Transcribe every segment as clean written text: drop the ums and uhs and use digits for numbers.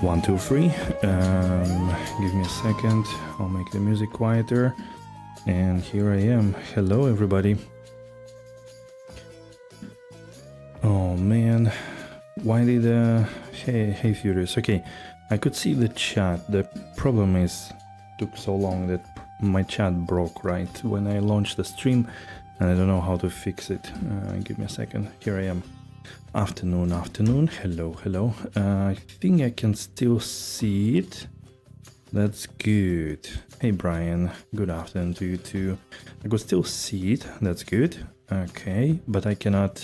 One, two, three. Give me a second. I'll make the music quieter. And here I am. Hello, everybody. Oh man, why did hey Furious? Okay, I could see the chat. The problem is, took so long that my chat broke right when I launched the stream, and I don't know how to fix it. Give me a second. Here I am. Afternoon. Hello. I think I can still see it. That's good. Hey Brian, good afternoon to you too. I could still see it. That's good. Okay, but I cannot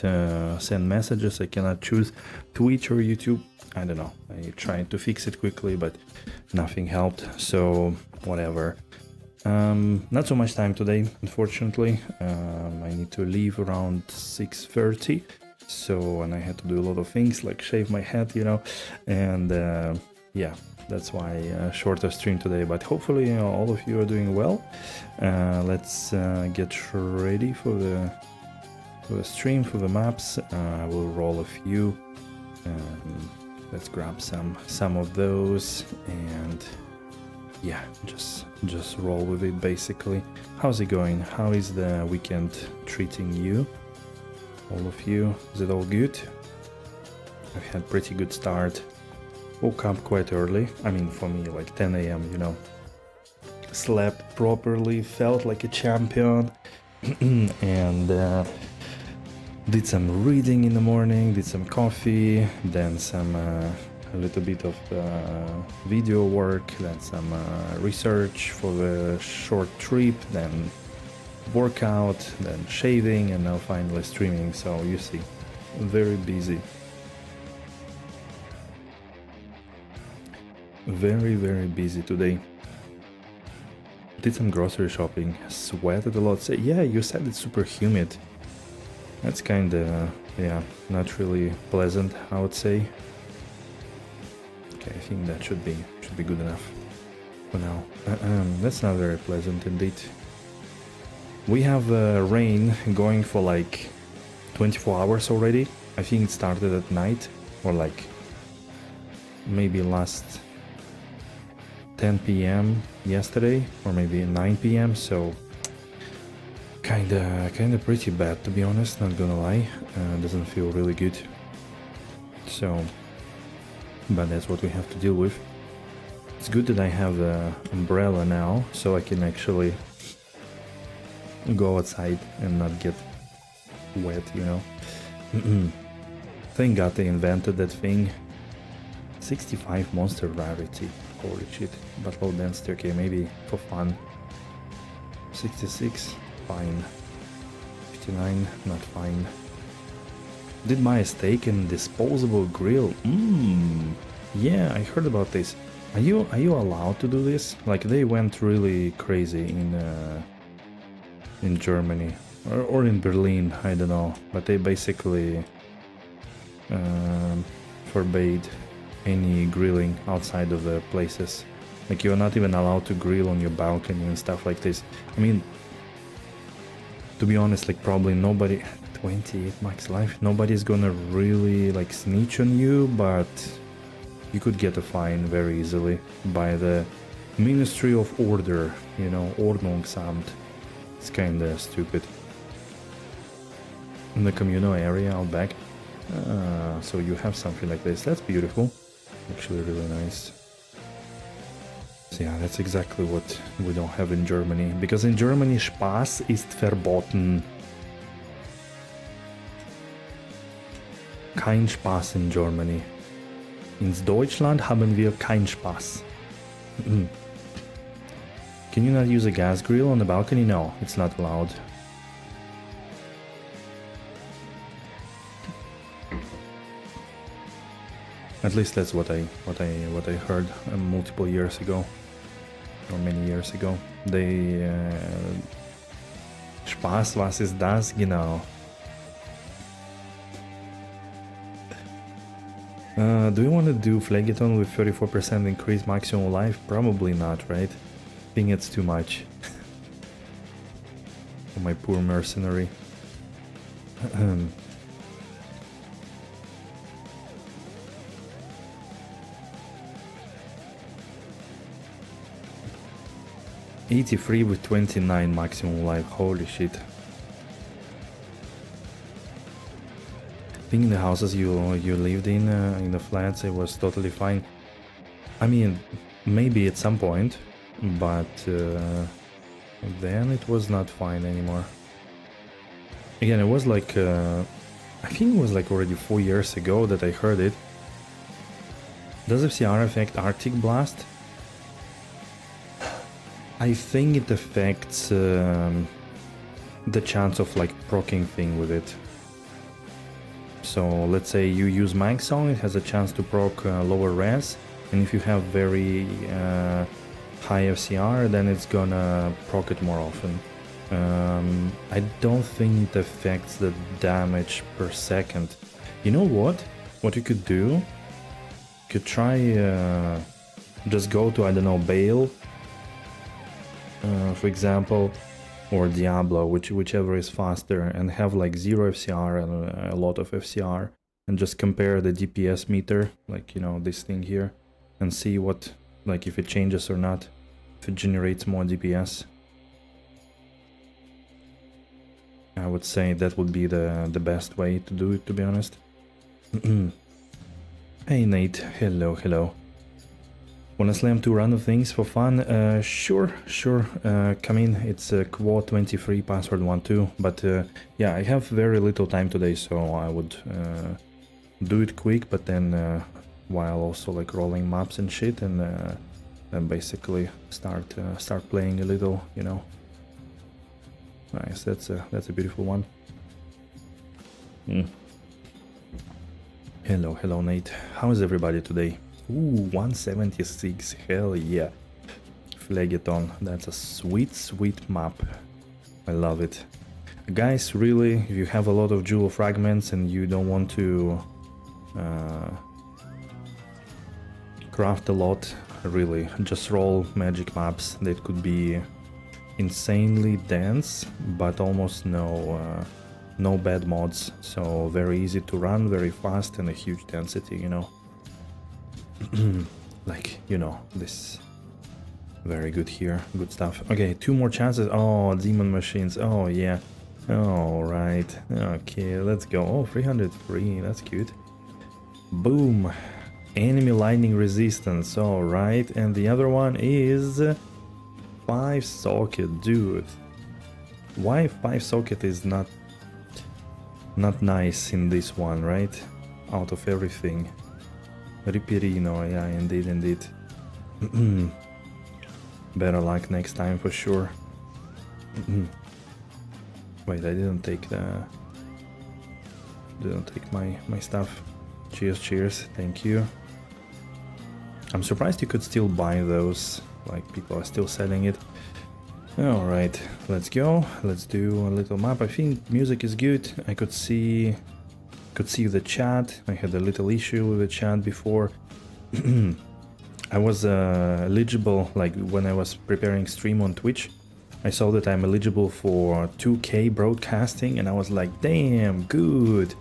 send messages. I cannot choose Twitch or YouTube. I don't know. I tried to fix it quickly, but nothing helped. So whatever. Not so much time today, unfortunately. I need to leave around 6:30. So, and I had to do a lot of things like shave my head, you know, and yeah, that's why shorter stream today. But hopefully all of you are doing well. Let's get ready for the stream, for the maps. I will roll a few. Let's grab some of those and yeah, just roll with it basically. How's it going? How is the weekend treating you? All of you, is it all good? I've had pretty good start. Woke up quite early. I mean, for me, like 10 a.m., you know. Slept properly, felt like a champion. And did some reading in the morning, did some coffee, then some a little bit of video work, then some research for the short trip, then workout, then shaving, and now finally streaming. So you see, very busy. Very busy today. Did some grocery shopping, sweated a lot. So, yeah, you said it's super humid. That's kinda, yeah, not really pleasant, I would say. Okay, I think that should be good enough for now. That's not very pleasant indeed. We have rain going for like 24 hours already. I think it started at night, or like maybe last 10 p.m. yesterday, or maybe 9 p.m. So kinda pretty bad, to be honest, not gonna lie. Doesn't feel really good. So, but that's what we have to deal with. It's good that I have an umbrella now, so I can actually go outside and not get wet, you know. Thank God they invented that thing. 65 monster rarity, holy shit. But low density, okay, maybe for fun. 66, fine. 59, not fine. Did buy a steak and disposable grill. Yeah, I heard about this. Are you allowed to do this? Like, they went really crazy in Germany or in Berlin, I don't know, but they basically forbade any grilling outside of the places. Like, you're not even allowed to grill on your balcony and stuff like this. I mean, to be honest, like, probably nobody 28 max life, nobody's gonna really like snitch on you, but you could get a fine very easily by the Ministry of Order, you know, Ordnungsamt. It's kinda stupid. In the communal area out back. So you have something like this. That's beautiful. Actually really nice. So yeah, that's exactly what we don't have in Germany. Because in Germany, Spaß ist verboten. Kein Spaß in Germany. In Deutschland haben wir keinen Spaß. Can you not use a gas grill on the balcony? No, it's not allowed. At least that's what I heard multiple years ago, or many years ago. They Spaß, was ist das genau? Do you want to do Phlegethon with 34% increased maximum life? Probably not, right? I think it's too much. For my poor mercenary. 83 with 29 maximum life, holy shit. I think in the houses you lived in the flats, it was totally fine. I mean, maybe at some point, but then it was not fine anymore. Again, it was like, I think it was like already 4 years ago that I heard it. Does FCR affect Arctic Blast? I think it affects the chance of like proccing thing with it. So let's say you use Mag Song, it has a chance to proc lower res, and if you have very high FCR, then it's gonna proc it more often. I don't think it affects the damage per second. You know what? What you could do? You could try just go to, I don't know, Bale, for example, or Diablo, whichever is faster, and have like 0 FCR and a lot of FCR, and just compare the DPS meter, like, you know, this thing here, and see what, like, if it changes or not, if it generates more DPS. I would say that would be the best way to do it, to be honest. Hey Nate, hello, hello. Wanna slam 2 random things for fun? Sure, come in. It's Quo23 password 12, but yeah, I have very little time today, so I would do it quick, but then while also like rolling maps and shit, and basically start playing a little, you know. Nice, that's a beautiful one. Hello Nate. How is everybody today? Ooh, 176, hell yeah. Phlegeton, that's a sweet map. I love it. Guys, really, if you have a lot of jewel fragments and you don't want to craft a lot, really, just roll magic maps that could be insanely dense, but almost no bad mods, so very easy to run, very fast, and a huge density, you know. Like, you know, this very good here, good stuff. Okay, 2 more chances. Oh, demon machines. Oh yeah. All right, okay, let's go. Oh, 303, that's cute. Boom. Enemy lightning resistance. All right, and the other one is 5 socket, dude. Why 5 socket is not nice in this one, right? Out of everything. Ripirino, yeah, indeed. Better luck next time for sure. Wait, I didn't take my stuff. Cheers, thank you. I'm surprised you could still buy those, like people are still selling it. Alright, let's go. Let's do a little map. I think music is good. I could see the chat. I had a little issue with the chat before. I was eligible, like when I was preparing stream on Twitch, I saw that I'm eligible for 2K broadcasting, and I was like, damn, good.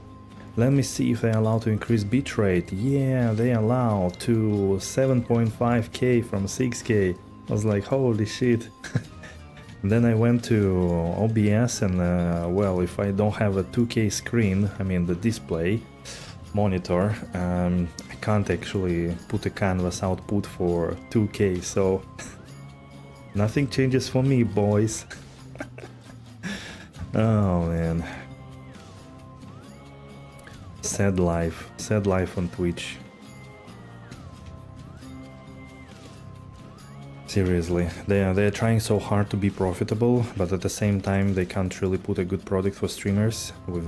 Let me see if they allow to increase bitrate. Yeah, they allow to 7.5K from 6K. I was like, holy shit. Then I went to OBS and, well, if I don't have a 2K screen, I mean the display monitor, I can't actually put a canvas output for 2K, so nothing changes for me, boys. Oh man. Sad life on Twitch. Seriously, they're trying so hard to be profitable, but at the same time they can't really put a good product for streamers with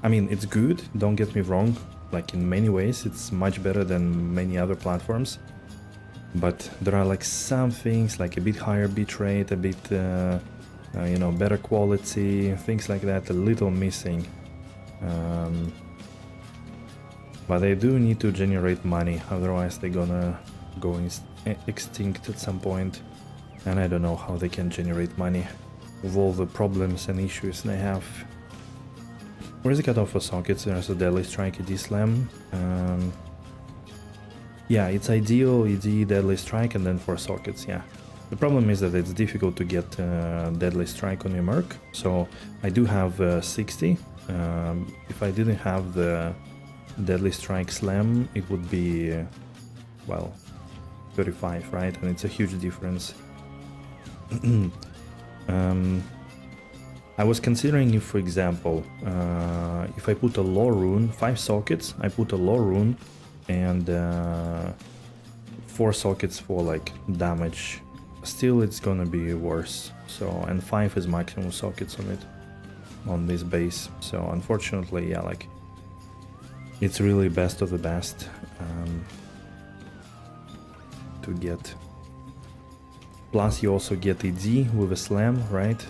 I mean, it's good, don't get me wrong, like in many ways it's much better than many other platforms, but there are like some things like a bit higher bitrate, a bit you know, better quality, things like that, a little missing. But they do need to generate money, otherwise they're gonna go extinct at some point, and I don't know how they can generate money with all the problems and issues they have. Where's the cutoff for sockets? There's a Deadly Strike ED Slam. Yeah, it's ideal ED Deadly Strike and then 4 sockets, yeah. The problem is that it's difficult to get Deadly Strike on your Merc, so I do have 60. If I didn't have the Deadly Strike Slam, it would be, well, 35, right? And it's a huge difference. I was considering if, for example, if I put a low rune, 5 sockets, I put a low rune and 4 sockets for like damage. Still it's gonna be worse. So, and 5 is maximum sockets on it, on this base. So unfortunately, yeah, like it's really best of the best to get. Plus you also get ED with a slam, right?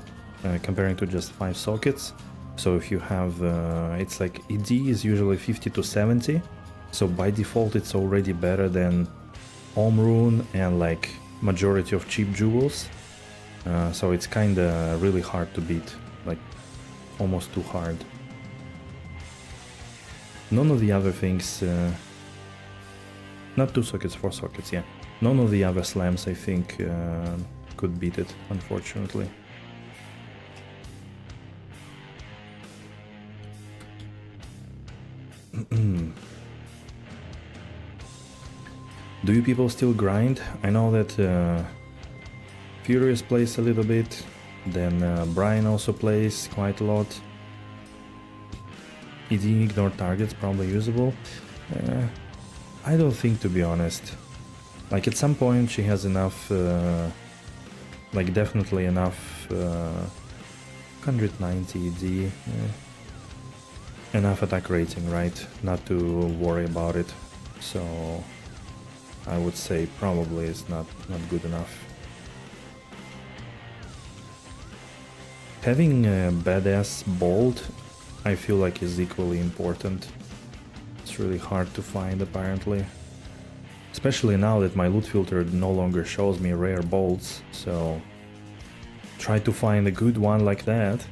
Comparing to just 5 sockets. So if you have, it's like ED is usually 50 to 70. So by default it's already better than Home Rune and like majority of cheap jewels. So it's kinda really hard to beat, like almost too hard. None of the other things, not 2 sockets, 4 sockets, yeah. None of the other slams I think could beat it, unfortunately. Do you people still grind? I know that Furious plays a little bit, then Brian also plays quite a lot. ED ignore targets, probably usable. I don't think, to be honest. Like at some point she has enough, like definitely enough 190 ED, enough attack rating, right? Not to worry about it. So I would say probably it's not good enough. Having a badass bolt, I feel like is equally important. It's really hard to find apparently. Especially now that my loot filter no longer shows me rare bolts, so try to find a good one like that.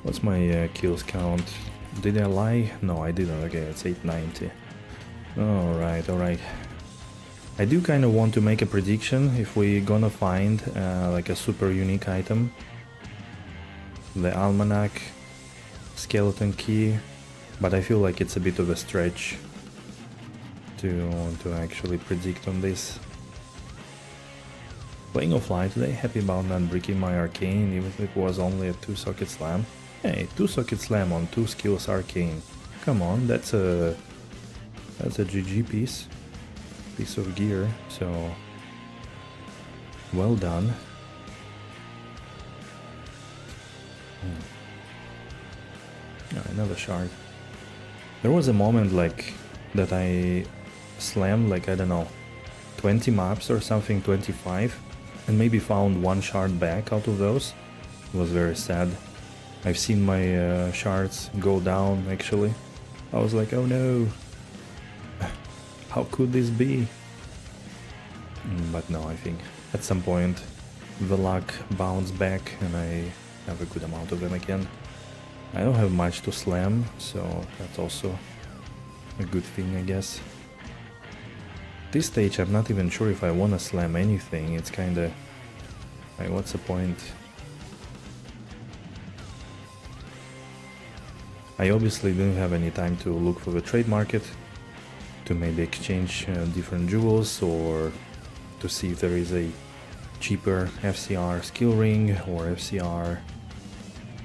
What's my kills count? Did I lie? No, I didn't. Okay, it's 890. Alright, alright. I do kind of want to make a prediction if we're gonna find like a super unique item. The Almanac, Skeleton Key, but I feel like it's a bit of a stretch to actually predict on this. Playing offline today, happy about not breaking my arcane, even if it was only a 2-socket slam. Hey, 2-socket slam on 2 skills arcane. Come on, that's a GG piece of gear, so well done. Another shard. There was a moment like that I slammed like, I don't know, 20 maps or something, 25, and maybe found 1 shard back out of those. It was very sad. I've seen my shards go down actually. I was like, oh no, how could this be? But no, I think at some point the luck bounced back and I have a good amount of them again. I don't have much to slam, so that's also a good thing, I guess. This stage I'm not even sure if I wanna slam anything. It's kinda like, what's the point? I obviously didn't have any time to look for the trade market, to maybe exchange different jewels, or to see if there is a cheaper FCR skill ring or FCR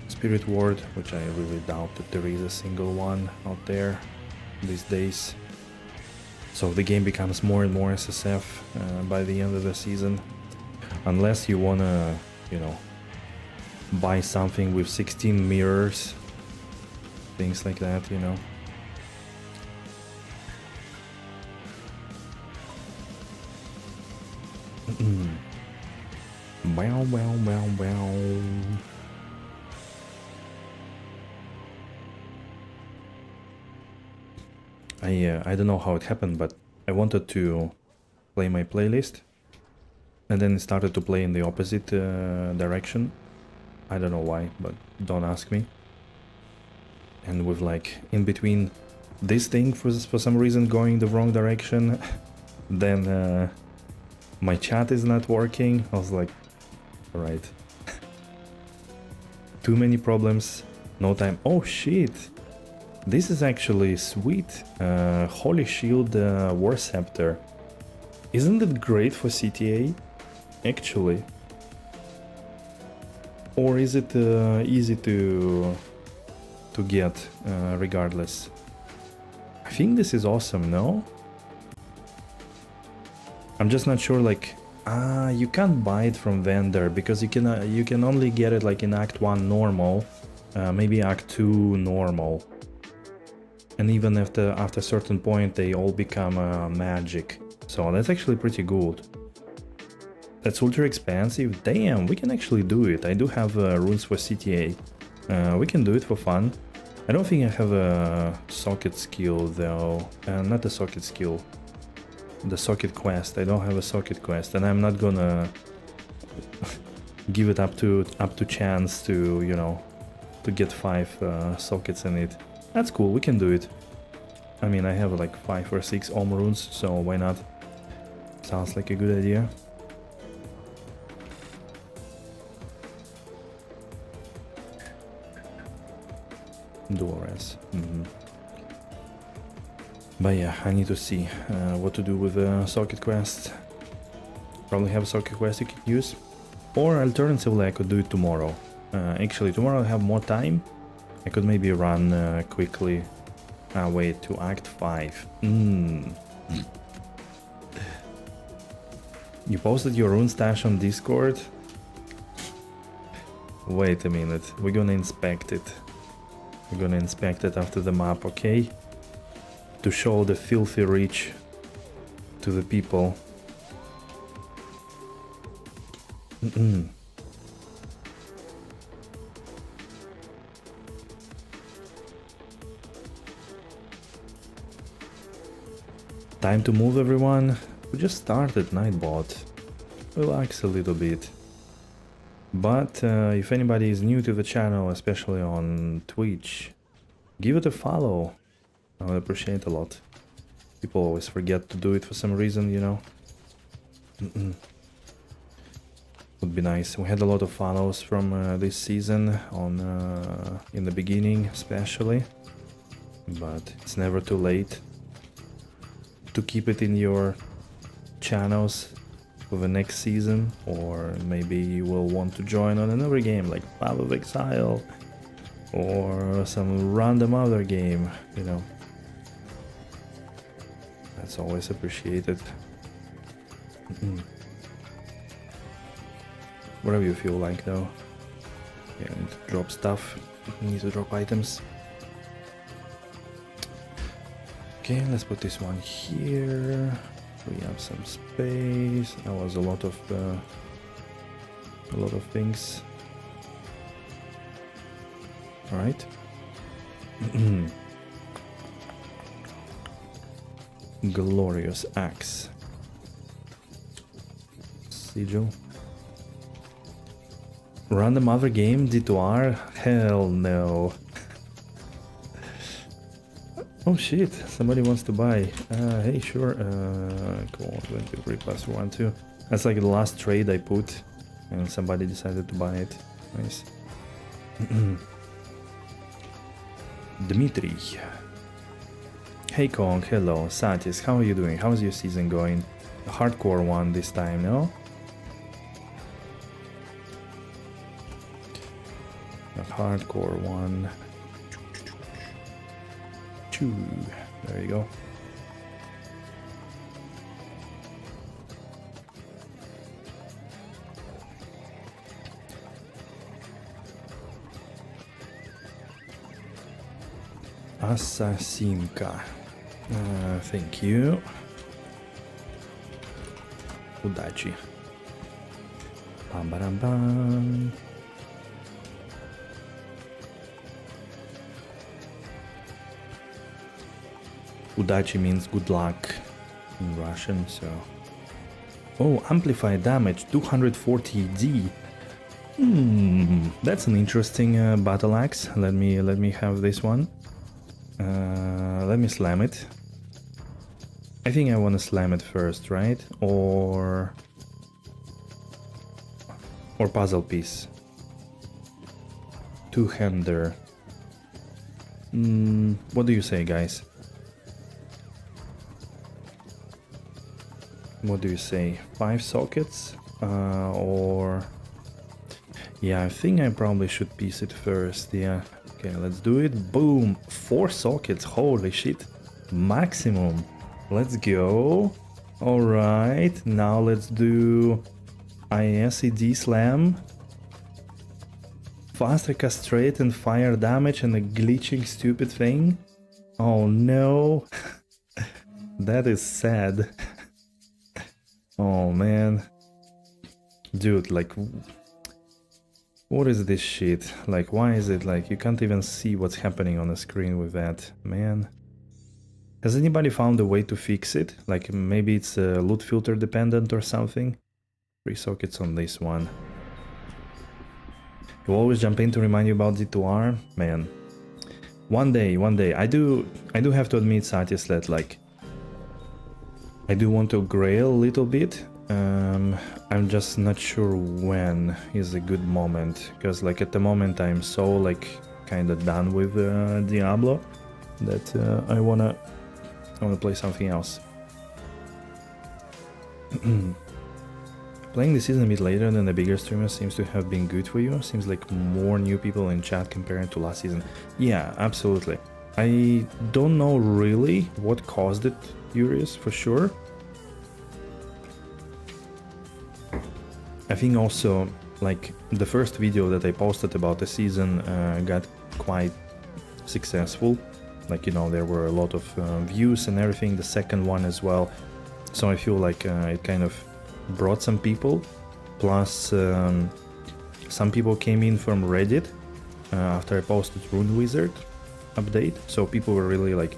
spirit ward, which I really doubt that there is a single one out there these days. So the game becomes more and more SSF by the end of the season, unless you wanna, you know, buy something with 16 mirrors, things like that, you know. Wow, wow, wow, wow. I don't know how it happened, but I wanted to play my playlist, and then it started to play in the opposite direction. I don't know why, but don't ask me. And with like in between this thing for some reason going the wrong direction, then my chat is not working. I was like, alright. Too many problems, no time. Oh shit! This is actually sweet. Holy Shield War Scepter. Isn't it great for CTA? Actually. Or is it easy to get regardless? I think this is awesome, no? I'm just not sure, like, you can't buy it from vendor because you can only get it like in Act 1 normal, maybe Act 2 normal. And even after a certain point they all become magic. So that's actually pretty good. That's ultra expensive. Damn, we can actually do it. I do have runes for CTA. We can do it for fun. I don't think I have a socket skill though. Not a socket skill. The socket quest. I don't have a socket quest, and I'm not gonna give it up to chance to, you know, to get 5 sockets in it. That's cool. We can do it. I mean, I have like 5 or 6 Ohm runes, so why not? Sounds like a good idea. Dolores. But yeah, I need to see what to do with the socket quest. Probably have a socket quest you could use. Or alternatively, I could do it tomorrow. Actually, tomorrow I have more time. I could maybe run quickly. Wait, to Act 5. You posted your rune stash on Discord? Wait a minute, we're gonna inspect it. We're gonna inspect it after the map, okay? To show the filthy rich to the people. Time to move, everyone. We just started Nightbot. Relax a little bit. But if anybody is new to the channel, especially on Twitch, give it a follow. I would appreciate a lot. People always forget to do it for some reason, you know. Would be nice. We had a lot of follows from this season on in the beginning, especially. But it's never too late to keep it in your channels for the next season, or maybe you will want to join on another game like Path of Exile or some random other game, you know. That's always appreciated. Whatever you feel like though. Yeah, I need to drop stuff. I need to drop items. Okay, let's put this one here. We have some space. That was a lot of things. All right. Glorious axe. Sigil. Random other game, D2R? Hell no. Oh shit, somebody wants to buy. Hey, sure. Cool, 23 plus 1, 2. That's like the last trade I put, and somebody decided to buy it. Nice. Dmitry. Hey Kong, hello. Satis, how are you doing? How's your season going? A hardcore one this time, no? A hardcore one. There you go. Assassinka. Thank you. Удачи. Bam. Удачи means good luck in Russian, so... Oh, amplified damage, 240 D. That's an interesting battle axe. Let me have this one. Let me slam it. I think I want to slam it first, right? Or puzzle piece. Two-hander. What do you say, guys? What do you say? 5 sockets? Or... Yeah, I think I probably should piece it first, yeah. Okay, let's do it. Boom! 4 sockets, holy shit. Maximum. Let's go. Alright, now let's do ISED slam. Faster castrate and fire damage and a glitching stupid thing. Oh no. That is sad. Oh man. Dude, like... What is this shit? Like, why is it like you can't even see what's happening on the screen with that? Man. Has anybody found a way to fix it? Like, maybe it's loot filter dependent or something? 3 sockets on this one. You always jump in to remind you about D2R? Man. One day. I do have to admit, Satis, that like... I do want to grail a little bit. I'm just not sure when is a good moment. Because like at the moment I'm so like kinda done with Diablo that I wanna play something else. Playing the season a bit later than the bigger streamers seems to have been good for you. Seems like more new people in chat compared to last season. Yeah, absolutely. I don't know really what caused it, Furious, for sure. I think also, like, the first video that I posted about the season got quite successful. Like, you know, there were a lot of views and everything, the second one as well. So I feel like it kind of brought some people. Plus, some people came in from Reddit after I posted runewizard update. So people were really like,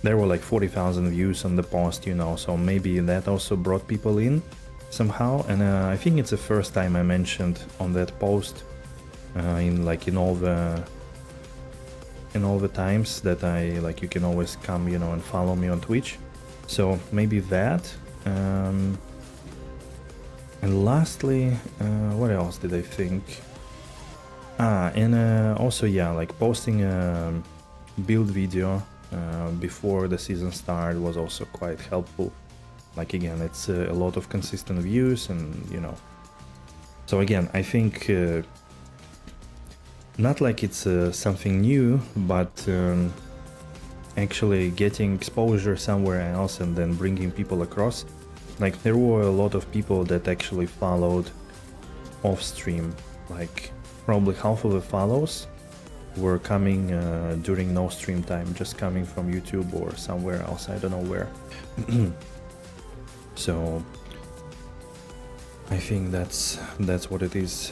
there were like 40,000 views on the post, you know, so maybe that also brought people in somehow. And I think it's the first time I mentioned on that post in all the times that I like, you can always come, you know, and follow me on Twitch. So maybe that. And lastly, what else did I think? Also, yeah, like posting a build video before the season started was also quite helpful. Like, again, it's a lot of consistent views and, you know. So again, I think not like it's something new, but actually getting exposure somewhere else and then bringing people across. Like, there were a lot of people that actually followed off stream. Like, probably half of the follows were coming during no stream time, just coming from YouTube or somewhere else, I don't know where. So I think that's what it is.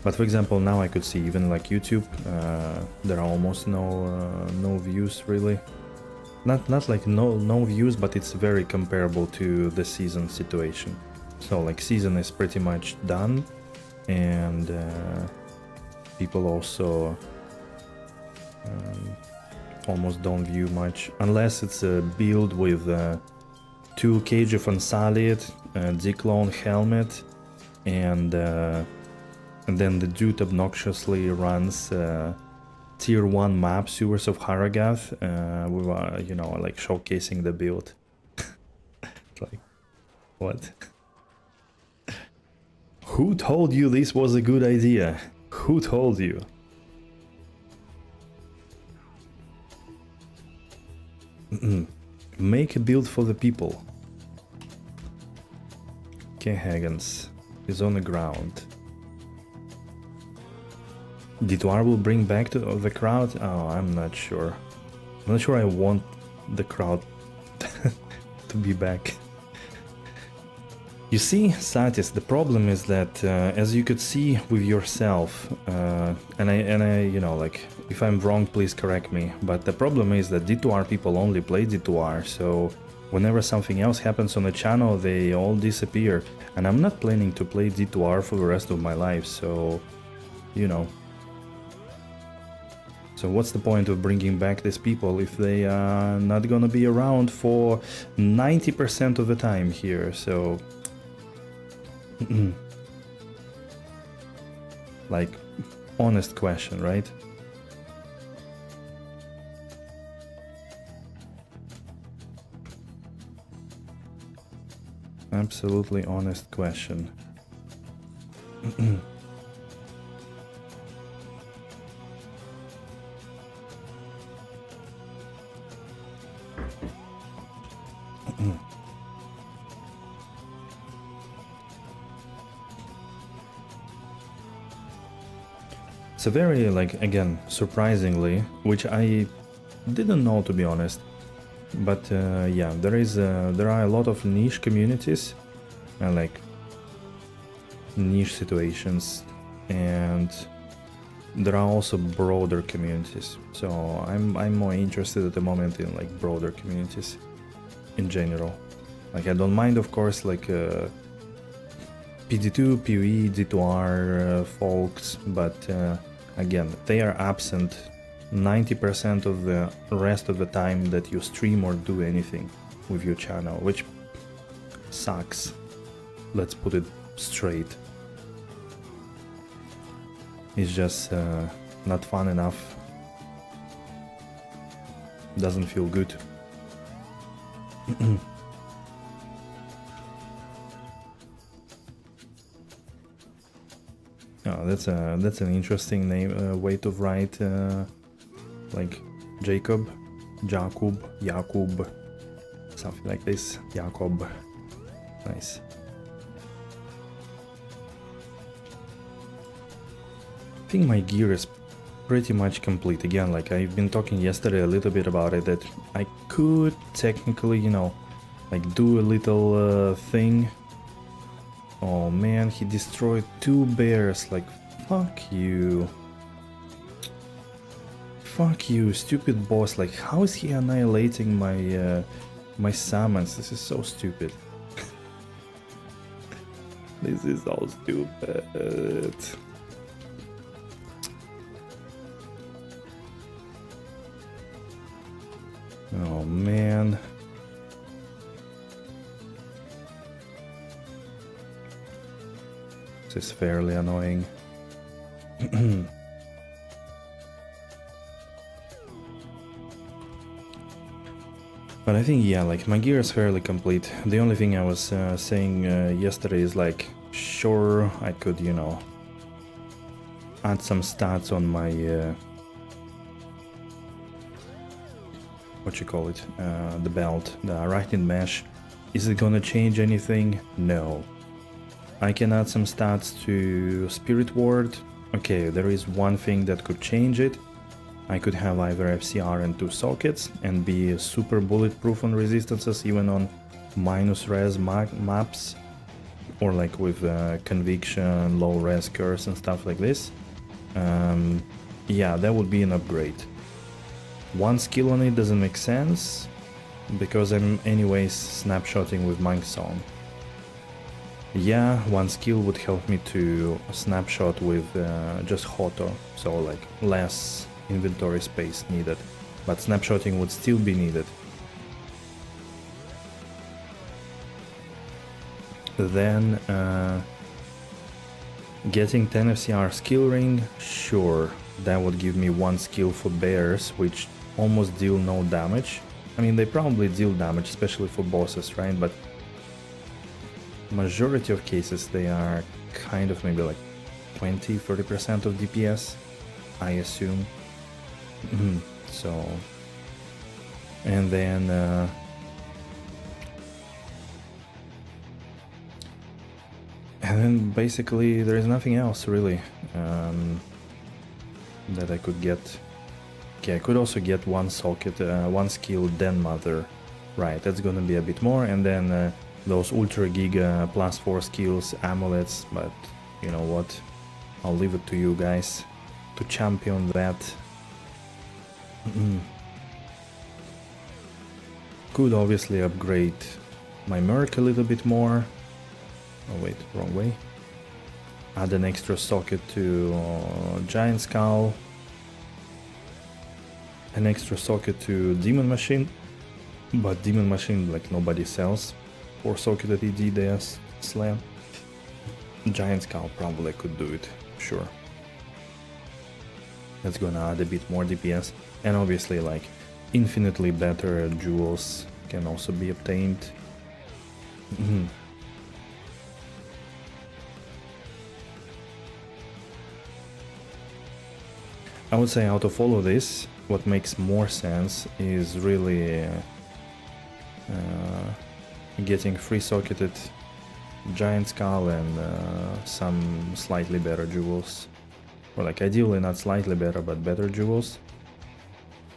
But for example, now I could see even like YouTube, there are almost no views really. Not like no views, but it's very comparable to the season situation. So like season is pretty much done, and people also almost don't view much, unless it's a build with 2 Cage of Unsullied, Declone helmet, and then the dude obnoxiously runs tier 1 map, Sewers of Haragath, with, you know, like showcasing the build. Like, what? Who told you this was a good idea? Who told you? Make a build for the people. Okay, Haggans is on the ground. D2R will bring back the crowd? Oh, I'm not sure. I'm not sure I want the crowd to be back. You see, Satis, the problem is that as you could see with yourself, and I, you know, like, if I'm wrong, please correct me, but the problem is that D2R people only play D2R, so whenever something else happens on the channel, they all disappear, and I'm not planning to play D2R for the rest of my life, so, you know. So what's the point of bringing back these people if they are not gonna be around for 90% of the time here, so... Like, honest question, right? Absolutely honest question. It's a very, like, again, surprisingly, which I didn't know, to be honest, but yeah, there are a lot of niche communities and like niche situations, and there are also broader communities. So I'm more interested at the moment in like broader communities in general. Like, I don't mind, of course, like PD2, PoE, D2R folks, but again, they are absent 90% of the rest of the time that you stream or do anything with your channel, which sucks. Let's put it straight. It's just not fun enough. Doesn't feel good. Oh, that's an interesting name, way to write, like Jakub, something like this. Jakob, nice. I think my gear is pretty much complete. Again, like I've been talking yesterday a little bit about it, that I could technically, you know, like do a little thing. Oh man, he destroyed 2 bears, like, fuck you. Fuck you, stupid boss, like, how is he annihilating my, my summons? This is so stupid. This is so stupid. Oh man. This is fairly annoying. But I think, yeah, like my gear is fairly complete. The only thing I was saying yesterday is like, sure, I could, you know, add some stats on my what you call it, the belt, the arachnid mesh. Is it gonna change anything? No. I can add some stats to Spirit Ward. Okay, there is one thing that could change it. I could have either FCR and 2 sockets and be super bulletproof on resistances even on minus res maps, or like with conviction, low res curse and stuff like this. Yeah, that would be an upgrade. 1 skill on it doesn't make sense because I'm anyways snapshotting with Monk Song. Yeah, 1 skill would help me to snapshot with just Hoto, so like less inventory space needed, but snapshotting would still be needed. Then getting 10 FCR skill ring, sure, that would give me 1 skill for bears, which almost deal no damage. I mean, they probably deal damage, especially for bosses, right? But majority of cases they are kind of maybe like 20-30% of DPS, I assume. So, and then basically there is nothing else really that I could get. Okay, I could also get 1 socket, 1 skill Den Mother, right? That's gonna be a bit more, and then those ultra giga +4 skills amulets, but you know what, I'll leave it to you guys to champion that. Could obviously upgrade my Merc a little bit more. Oh wait, wrong way. Add an extra socket to Giant Skull, an extra socket to Demon Machine, but Demon Machine like nobody sells. 4-socketed ED slam. Giant Skull probably could do it, sure. That's gonna add a bit more DPS, and obviously like infinitely better jewels can also be obtained. I would say out of all of this, what makes more sense is really getting 3-socketed Giant Skull and some slightly better jewels. Or like ideally not slightly better, but better jewels.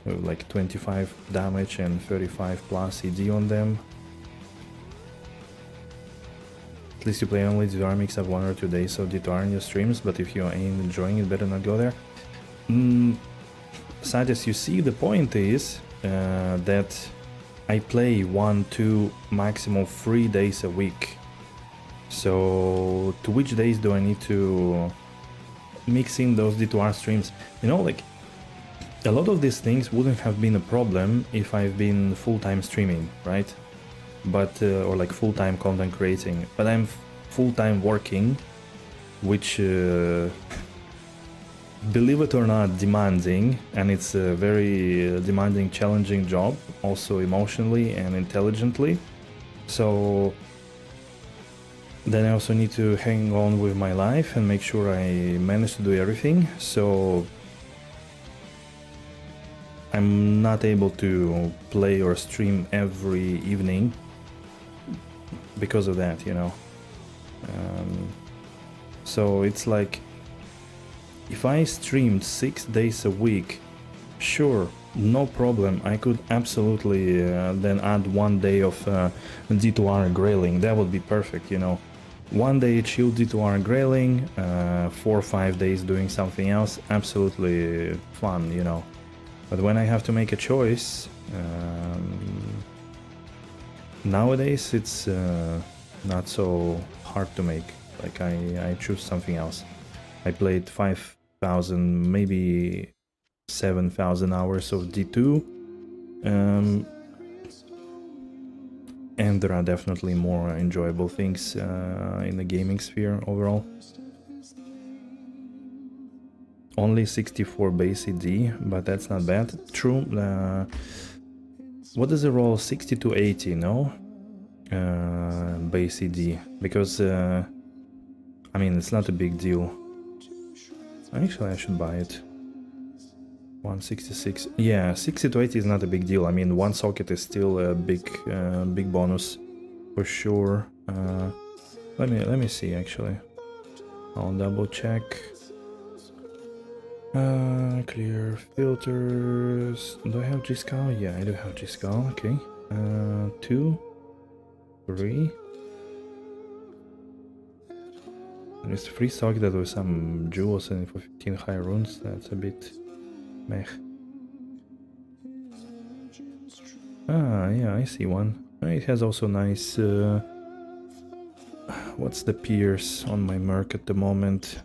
With like 25 damage and 35 plus ED on them. At least you play only D2R mix up 1 or 2 days of D2R in your streams, but if you ain't enjoying it, better not go there. Sadis, you see, the point is that I play 1, 2, maximum 3 days a week. So to which days do I need to mix in those D2R streams? You know, like a lot of these things wouldn't have been a problem if I've been full-time streaming, right? But or like full-time content creating, but I'm full-time working, which believe it or not, demanding, and it's a very demanding, challenging job, also emotionally and intelligently. So then I also need to hang on with my life and make sure I manage to do everything. So I'm not able to play or stream every evening because of that, you know. So it's like, if I streamed 6 days a week, sure, no problem, I could absolutely then add 1 day of D2R grailing. That would be perfect, you know. 1 day chill D2R grailing, 4 or 5 days doing something else, absolutely fun, you know. But when I have to make a choice, nowadays it's not so hard to make. Like I choose something else. I played 5,000, maybe 7,000 hours of D2, and there are definitely more enjoyable things in the gaming sphere overall. Only 64 base ED, but that's not bad. True. What does it roll? 60 to 80, no? Base ED, because I mean, it's not a big deal. Actually, I should buy it. 166. Yeah, 60 to 80 is not a big deal. I mean, 1 socket is still a big bonus for sure. Let me see. Actually, I'll double check. Clear filters. Do I have G-Skull? Yeah, I do have G-Skull. Okay. 2, 3. There's 3 socketed with some jewels and for 15 high runes. That's a bit meh. Ah, yeah, I see one. It has also nice. What's the pierce on my Merc at the moment?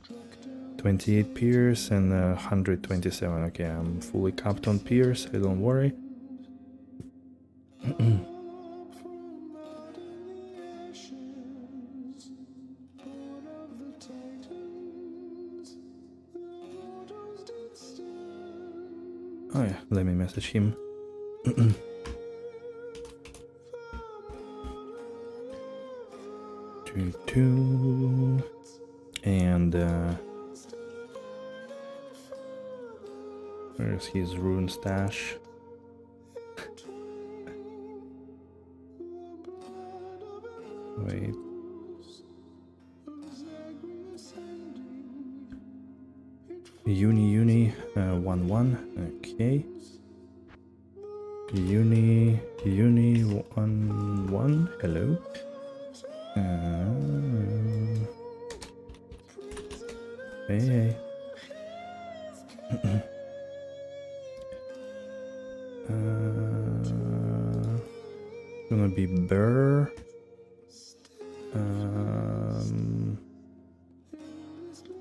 28 pierce and 127. Okay, I'm fully capped on pierce, so don't worry. Oh yeah, let me message him. Two, and where's his rune stash? Wait. Uni 1-1. Okay. Uni 1-1. Hello. Hey. Gonna be bear.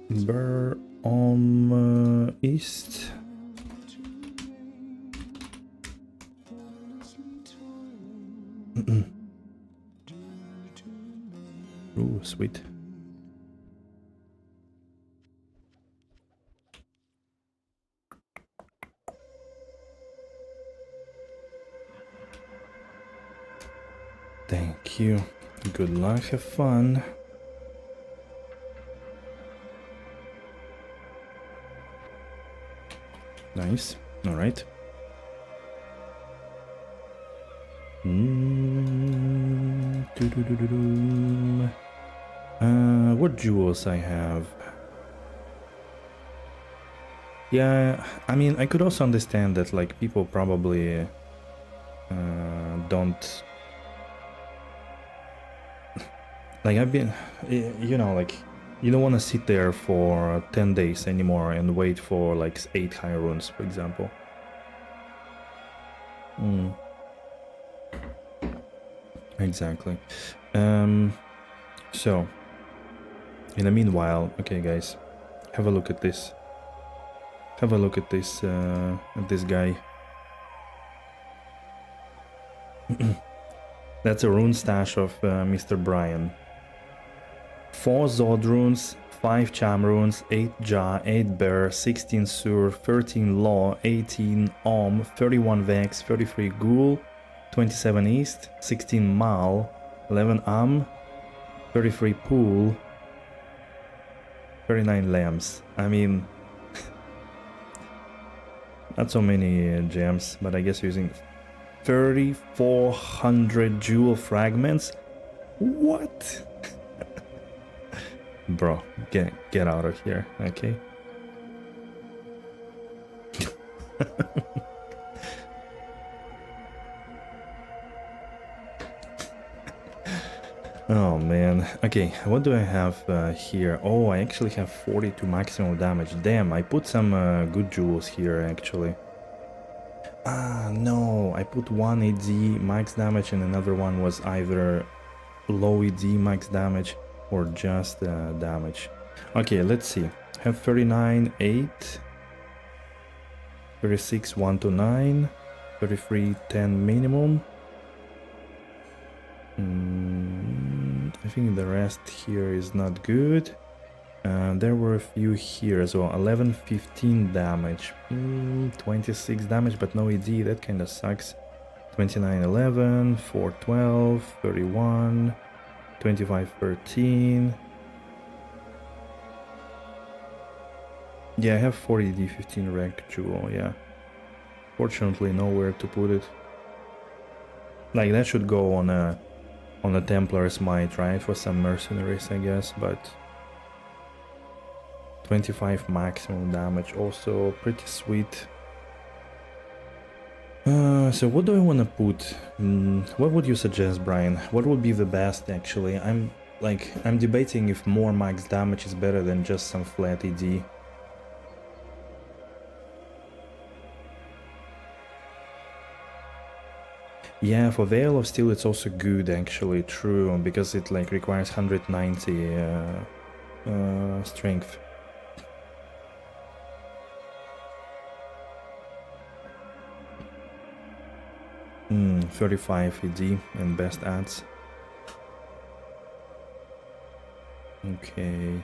Bear on east. Ooh, sweet. Thank you. Good luck, have fun. Nice. All right. What jewels I have? Yeah, I mean, I could also understand that, like, people probably don't... Like, I've been... You know, like, you don't want to sit there for 10 days anymore and wait for, like, 8 high runes, for example. Exactly. So, in the meanwhile, okay, guys, have a look at this. Have a look at this guy. That's a rune stash of Mr. Brian. 4 Zod runes, 5 Cham runes, 8 Ja, 8 Bear, 16 Sur, 13 Law, 18 Om, 31 Vex, 33 Ghoul, 27 East, 16 Mal, 11 Am, 33 Pool, 39 Lambs. I mean, not so many gems, but I guess using 3,400 jewel fragments? What? Bro, get out of here, okay? Oh man. Okay, what do I have here? Oh, I actually have 42 maximum damage. Damn, I put some good jewels here actually. Ah, no, I put one AD max damage and another one was either low AD max damage or just damage. Okay, let's see. Have 39, 8, 36, 1 to 9, 33, 10 minimum. I think the rest here is not good. There were a few here as well. 11, 15 damage. 26 damage, but no AD. That kind of sucks. 29, 11, 4, 12, 31, 25, 13. Yeah, I have 40 AD, 15 rank jewel, yeah. Fortunately, nowhere to put it. Like, that should go on a Templar's Might, right? For some mercenaries, I guess, but 25 maximum damage, also pretty sweet. So what do I want to put? What would you suggest, Brian? What would be the best, actually? I'm debating if more max damage is better than just some flat ED. Yeah, for Veil of Steel it's also good, actually, true, because it like requires 190 strength. Hmm, 35 ED and best adds. Okay.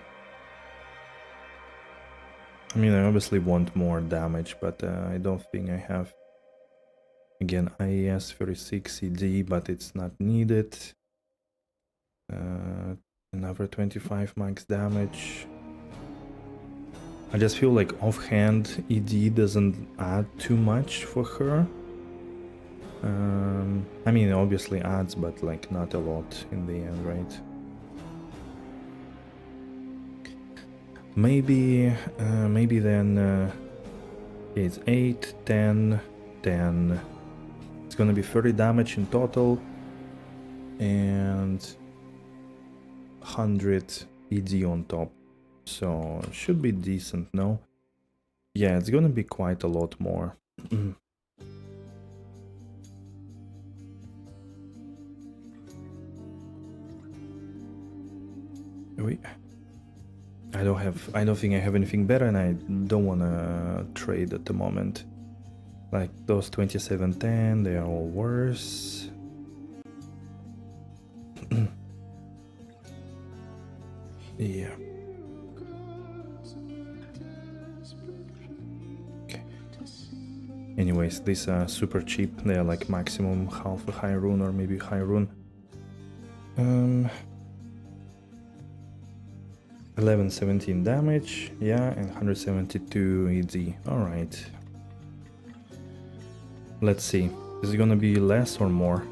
I mean, I obviously want more damage, but I don't think I have. Again, IES 36 ED, but it's not needed. Another 25 max damage. I just feel like offhand ED doesn't add too much for her. I mean, it obviously adds, but like not a lot in the end, right? Maybe then it's 8, 10, 10. It's gonna be 30 damage in total, and 100 PD on top. So should be decent, no? Yeah, it's gonna be quite a lot more. Wait. I don't think I have anything better, and I don't wanna trade at the moment. Like those 2710, they are all worse. Yeah. Okay. Anyways, these are super cheap. They are like maximum half a high rune or maybe high rune. 1117 damage, yeah, and 172 ED. Alright. Let's see. Is it gonna be less or more?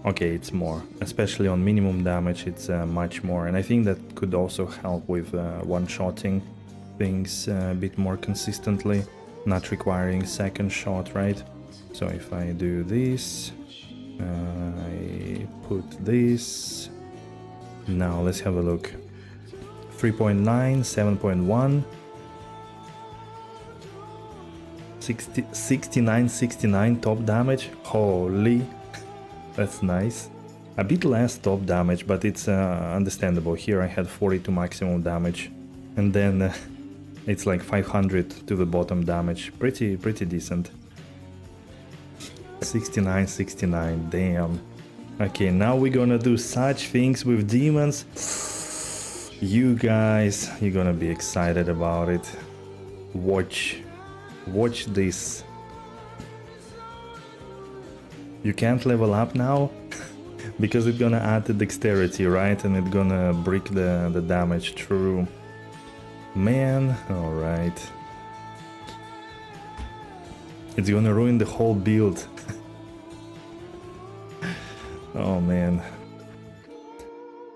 Okay, it's more. Especially on minimum damage, it's much more. And I think that could also help with one-shotting things a bit more consistently, not requiring second shot, right? So if I do this, I put this. Now let's have a look. 3.9, 7.1, 69 top damage. Holy, that's nice. A bit less top damage, but it's understandable. Here I had 42 maximum damage, and then it's like 500 to the bottom damage. Pretty decent. 69, damn. Okay, now we're gonna do such things with demons. You guys, you're gonna be excited about it. Watch this. You can't level up now because it's gonna add the dexterity, right? And it's gonna break the damage through. Man, alright. It's gonna ruin the whole build. Oh man.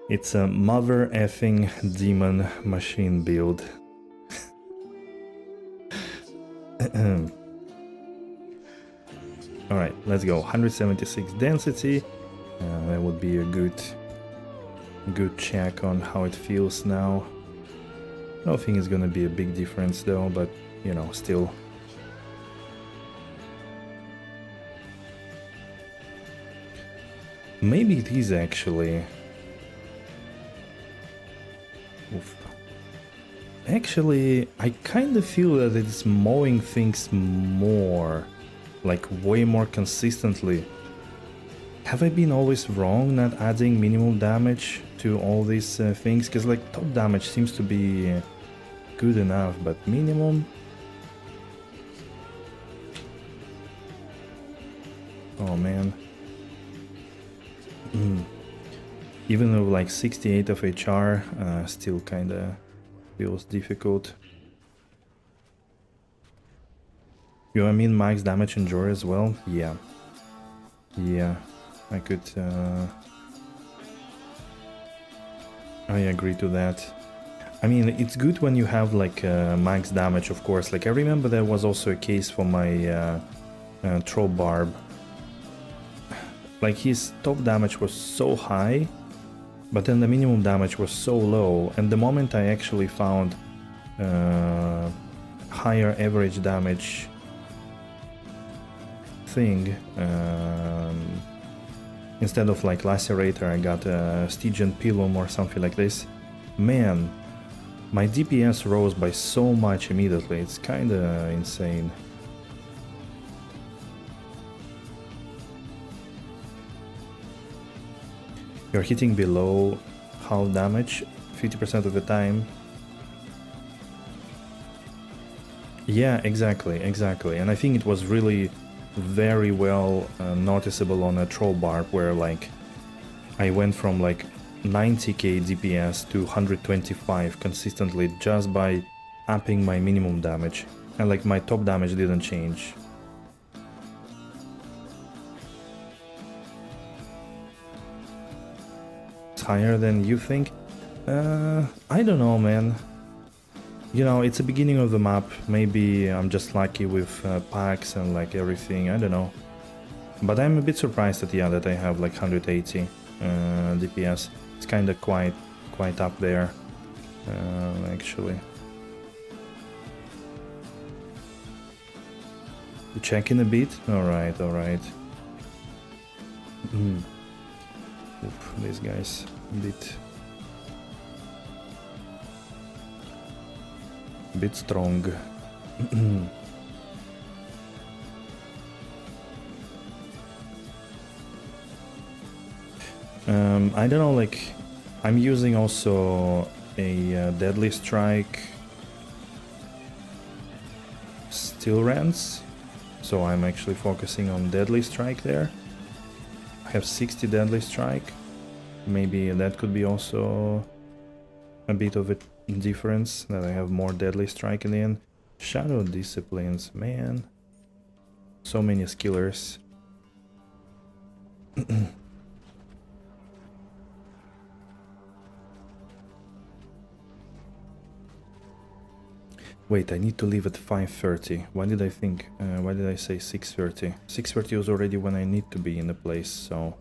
It's a mother effing demon machine build. Alright, let's go. 176 density. That would be a good check on how it feels now. I don't think it's gonna be a big difference though, but you know, still. Maybe it is actually. Oof. Actually, I kind of feel that it's mowing things more, like way more consistently. Have I been always wrong not adding minimum damage to all these things? Because like top damage seems to be good enough, but minimum? Oh man. Even though like 68 of HR still kinda feels difficult. You know, I mean max damage endure as well? Yeah. Yeah, I could... I agree to that. I mean, it's good when you have like max damage, of course. Like I remember there was also a case for my Troll Barb. Like his top damage was so high, but then the minimum damage was so low, and the moment I actually found higher average damage thing, instead of like Lacerator I got a Stygian Pilum or something like this, man, my DPS rose by so much immediately. It's kinda insane. You're hitting below half damage 50% of the time. Yeah, exactly. And I think it was really very well noticeable on a Troll Barb, where like I went from like 90k DPS to 125 consistently just by upping my minimum damage, and like my top damage didn't change. Higher than you think? I don't know, man. You know, it's the beginning of the map. Maybe I'm just lucky with packs and like everything. I don't know. But I'm a bit surprised that, yeah, that I have like 180 DPS. It's kind of quite up there, actually. You check in a bit? Alright, alright. These guys a bit strong. I don't know, like, I'm using also a deadly strike steel rants, so I'm actually focusing on deadly strike there. I have 60 deadly strike. Maybe that could be also a bit of a difference, that I have more deadly strike in the end. Shadow disciplines, man. So many skillers. Wait, I need to leave at 5:30. Why did I think? Why did I say 6:30? 6:30 was already when I need to be in the place, so...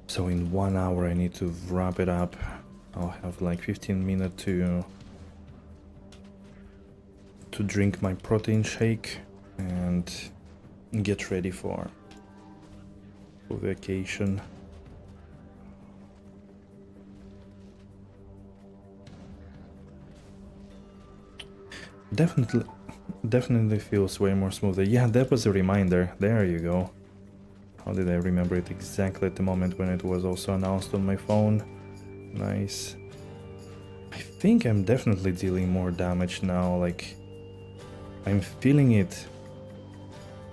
So in 1 hour I need to wrap it up. I'll have like 15 minutes to drink my protein shake and get ready for vacation. Definitely feels way more smoother. Yeah, that was a reminder. There you go. How did I remember it exactly at the moment when it was also announced on my phone? Nice. I think I'm definitely dealing more damage now, like... I'm feeling it.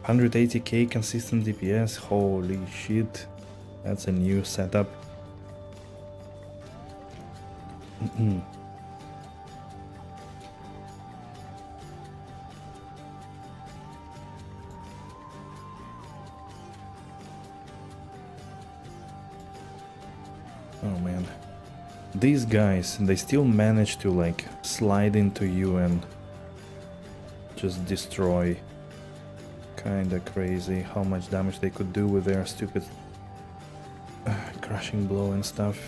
180k consistent DPS, holy shit. That's a new setup. Oh man. These guys, they still manage to like slide into you and just destroy. Kinda crazy how much damage they could do with their stupid crushing blow and stuff.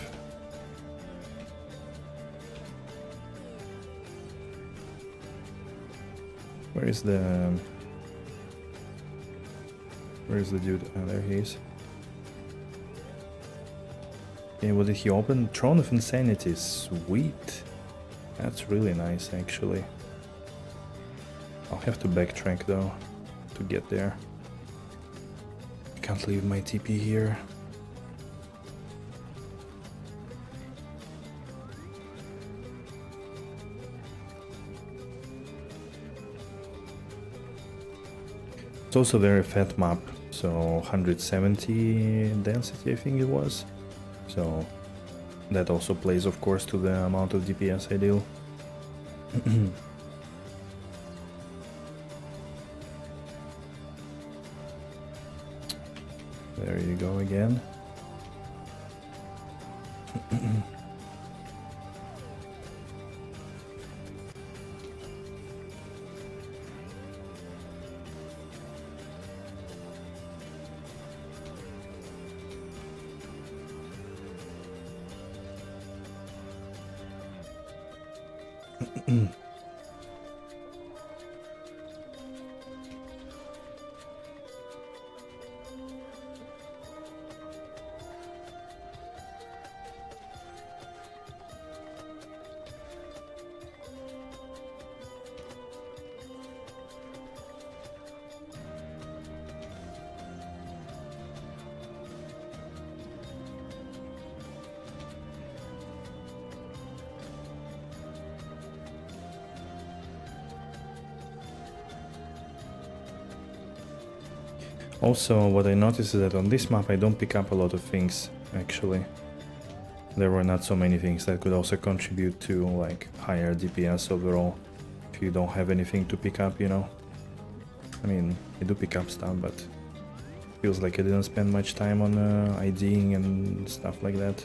Where is the dude? Oh, there he is. Okay, what did he open? Throne of Insanity. Sweet. That's really nice, actually. I'll have to backtrack though to get there. I can't leave my TP here. It's also a very fat map, so 170 density I think it was. So that also plays of course to the amount of DPS I deal. There you go again. Also, what I noticed is that on this map I don't pick up a lot of things, actually. There were not so many things that could also contribute to, like, higher DPS overall. If you don't have anything to pick up, you know. I mean, I do pick up stuff, but feels like I didn't spend much time on IDing and stuff like that.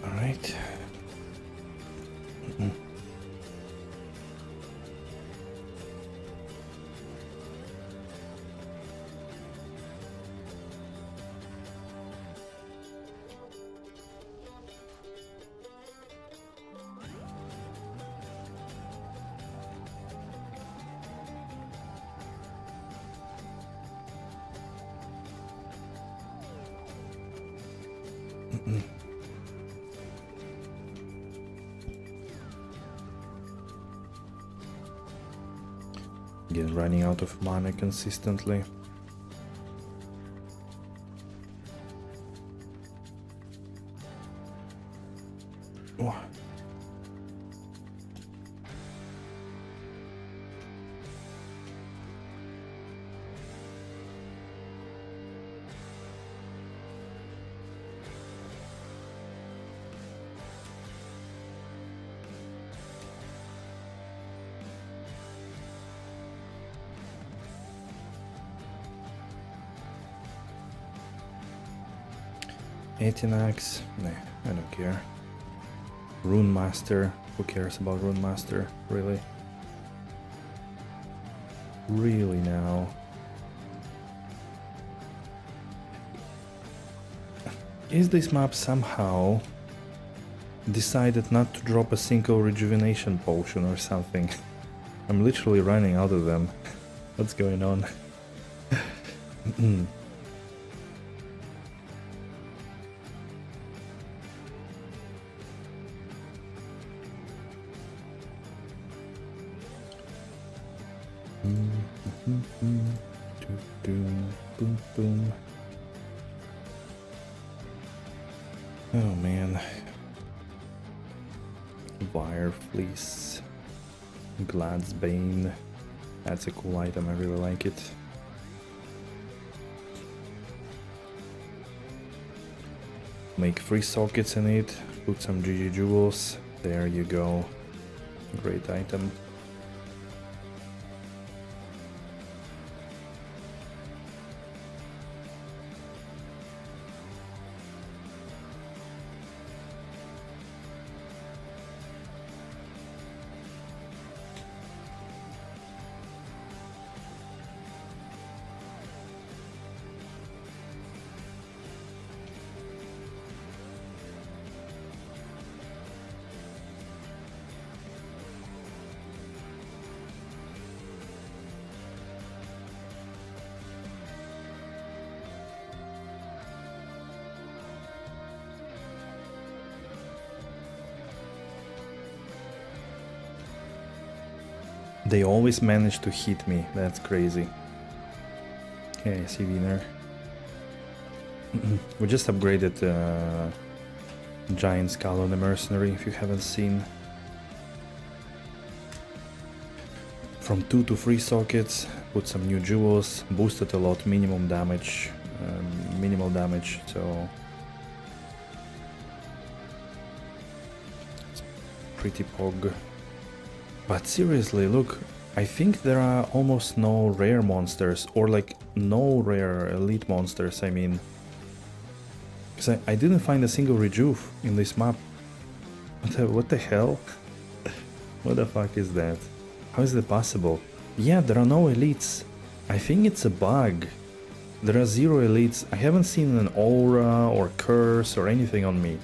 Alright. Again, running out of mana consistently. Oh. Etinax, nah, I don't care. Rune Master, who cares about Rune Master, really? Really now? Is this map somehow decided not to drop a single rejuvenation potion or something? I'm literally running out of them. What's going on? Boom, boom. Oh man. Wire Fleece. Glad's Bane. That's a cool item, I really like it. Make 3 sockets in it, put some GG jewels. There you go. Great item. They always manage to hit me, that's crazy. Okay, I see winner. We just upgraded Giant Skull on the Mercenary, if you haven't seen. From 2 to 3 sockets, put some new jewels, boosted a lot, minimum damage, minimal damage, so... It's pretty pog. But seriously, look, I think there are almost no rare monsters, or like no rare elite monsters, I mean. Because I didn't find a single rejuve in this map. What the hell? What the fuck is that? How is that possible? Yeah, there are no elites. I think it's a bug. There are 0 elites. I haven't seen an aura or curse or anything on me.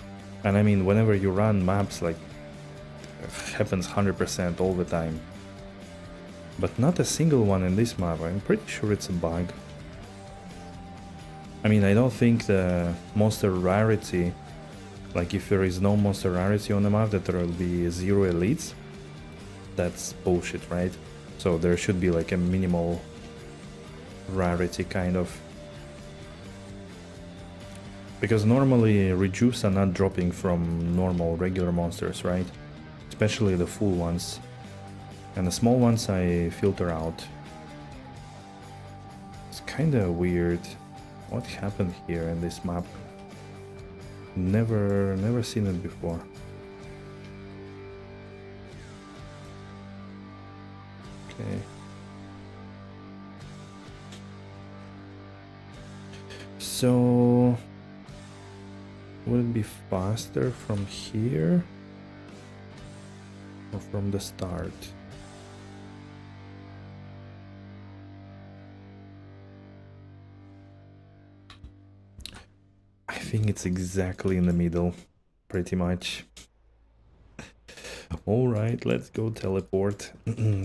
And I mean, whenever you run maps, like, happens 100% all the time. But not a single one in this map. I'm pretty sure it's a bug. I mean, I don't think the monster rarity, like if there is no monster rarity on the map, that there will be 0 elites. That's bullshit, right? So there should be like a minimal rarity kind of. Because normally rejuves are not dropping from normal regular monsters, right? Especially the full ones. And the small ones I filter out. It's kinda weird. What happened here in this map? Never seen it before. Okay. So would it be faster from here or from the start? I think it's exactly in the middle, pretty much. Alright, let's go teleport.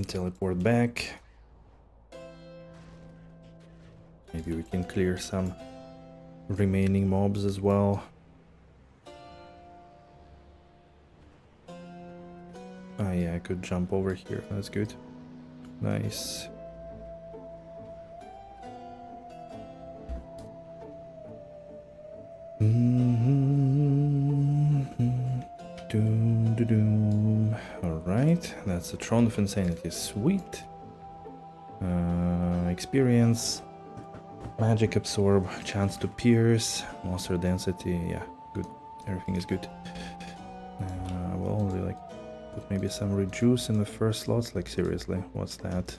Teleport back. Maybe we can clear some remaining mobs as well. Ah yeah, I could jump over here, that's good. Nice. Alright, that's the Throne of Insanity, sweet. Experience, magic absorb, chance to pierce, monster density, yeah, good, everything is good. We'll only like put maybe some reduce in the first slots, like seriously, what's that?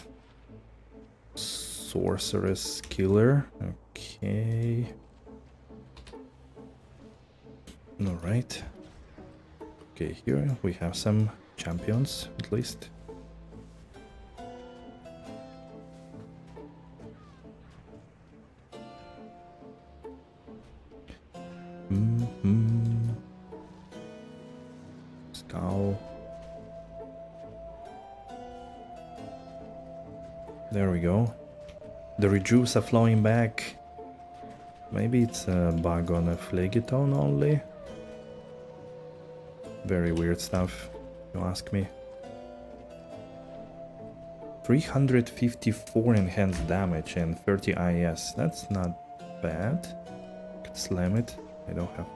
Sorceress Killer, okay. Alright. Okay, here we have some champions, at least. Skull. There we go. The rejuice are flowing back. Maybe it's a bug on a Phlegethon only. Very weird stuff, if you ask me. 354 enhanced damage and 30 IS. That's not bad. Could slam it. I don't have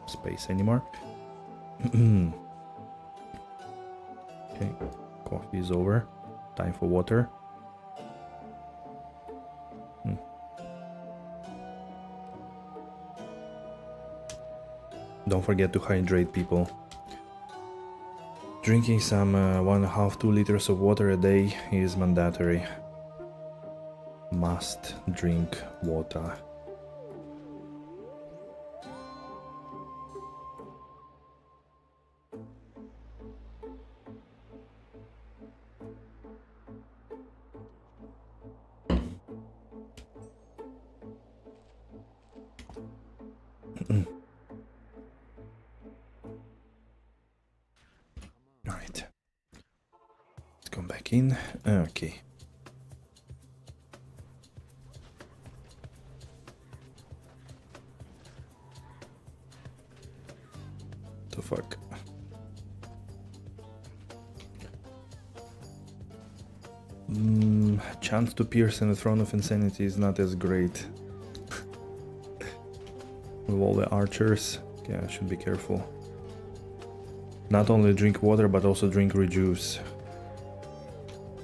space anymore. Okay, coffee is over. Time for water. Don't forget to hydrate, people. Drinking some 1.5–2 liters of water a day is mandatory. Must drink water. Alright. Let's come back in. Okay. The fuck? Chance to pierce in the Throne of Insanity is not as great. With all the archers. Yeah, I should be careful. Not only drink water, but also drink rejuice.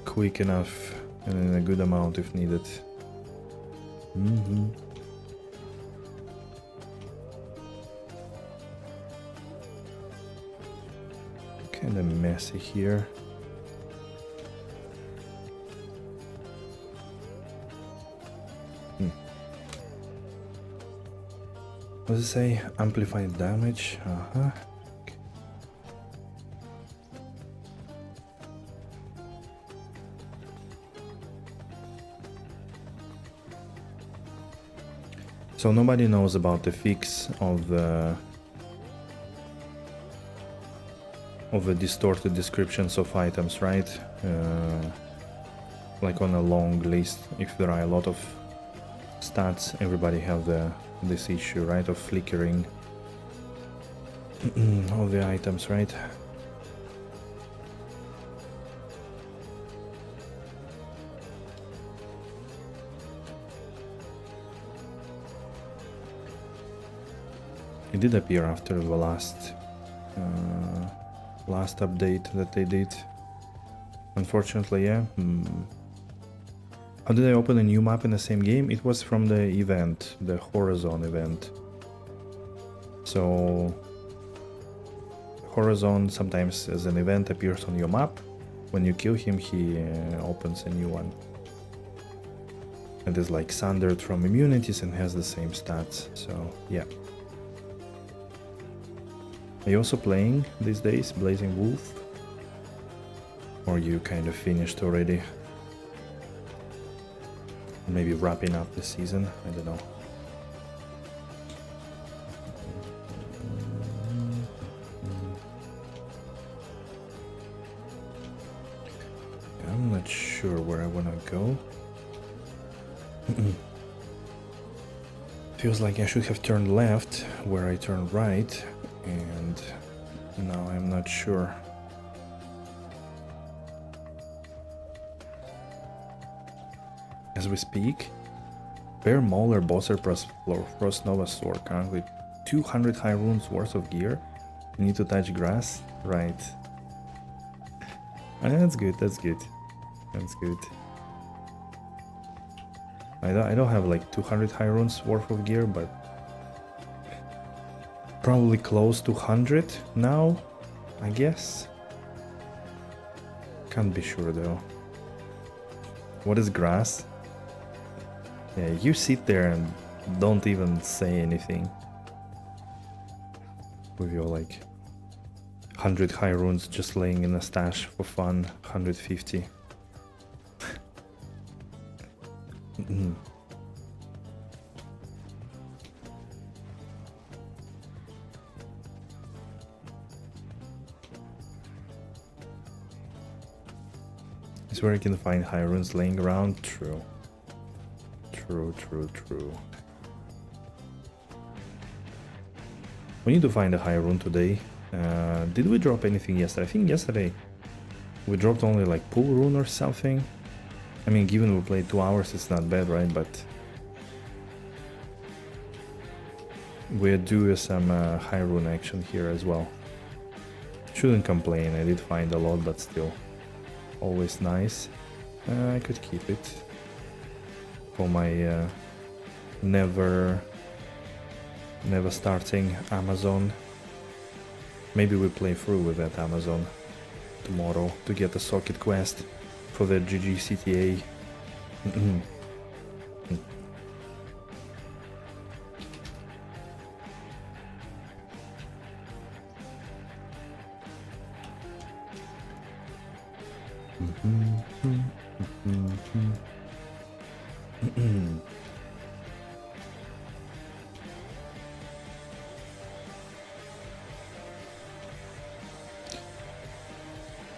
Quick enough and in a good amount if needed. Kinda messy here. What does it say? Amplified damage? Okay. So nobody knows about the fix of the distorted descriptions of items, right? Like on a long list, if there are a lot of stats, everybody have this issue, right, of flickering of the items, right? It did appear after the last update that they did. Unfortunately, yeah. How did I open a new map in the same game? It was from the event, the Horizon event. So Horizon sometimes as an event appears on your map. When you kill him, he opens a new one. It is like sundered from immunities and has the same stats, so yeah. Are you also playing these days, Blazing Wolf? Or you kind of finished already? Maybe wrapping up the season, I don't know. I'm not sure where I wanna go. Feels like I should have turned left where I turned right, and now I'm not sure. As we speak, Bear Mauler Bosser plus Frost Nova Sword, currently 200 high runes worth of gear. You need to touch grass? Right. That's good, that's good. That's good. I don't have like 200 high runes worth of gear, but probably close to 100 now, I guess. Can't be sure though. What is grass? Yeah, you sit there and don't even say anything. With your like 100 high runes just laying in a stash for fun, 150. Is where you can find high runes laying around? True. True. We need to find a high rune today. Did we drop anything yesterday? I think yesterday we dropped only like pool rune or something. I mean, given we played 2 hours, it's not bad, right? But we're due some high rune action here as well. Shouldn't complain, I did find a lot, but still. Always nice. I could keep it for my never starting Amazon. Maybe we play through with that Amazon tomorrow to get a socket quest for the GGCTA.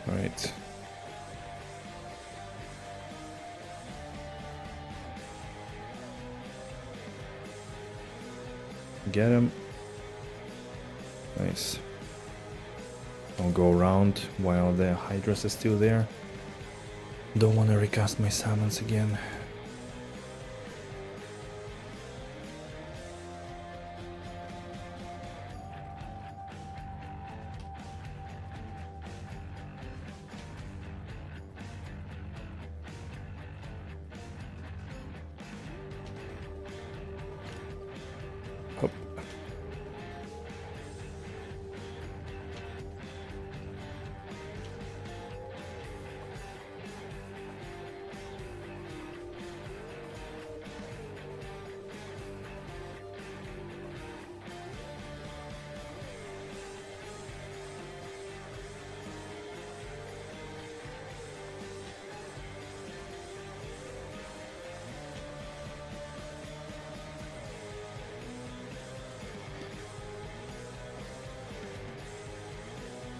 Right. Get him. Nice. I'll go around while the Hydras is still there. Don't want to recast my summons again. Hop.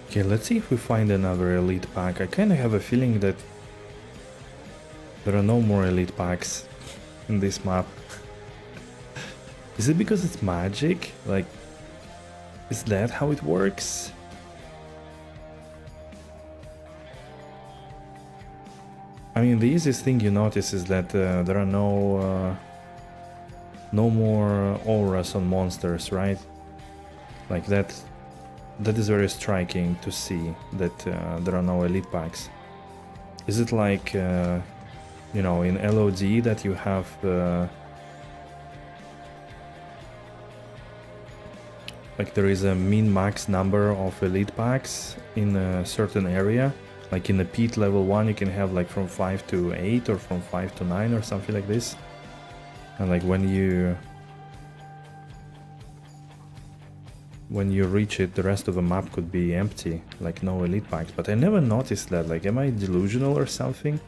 Okay, let's see if we find another elite pack. I kind of have a feeling that there are no more elite packs in this map. Is it because it's magic? Like, is that how it works? I mean, the easiest thing you notice is that there are no more auras on monsters, right? Like that. That is very striking to see that there are no elite packs. Is it like, you know, in LOD that you have like there is a min-max number of elite packs in a certain area? Like in the Pete level 1 you can have like from 5 to 8 or from 5 to 9 or something like this. And like when you reach it, the rest of the map could be empty, like no elite packs. But I never noticed that. Like, am I delusional or something?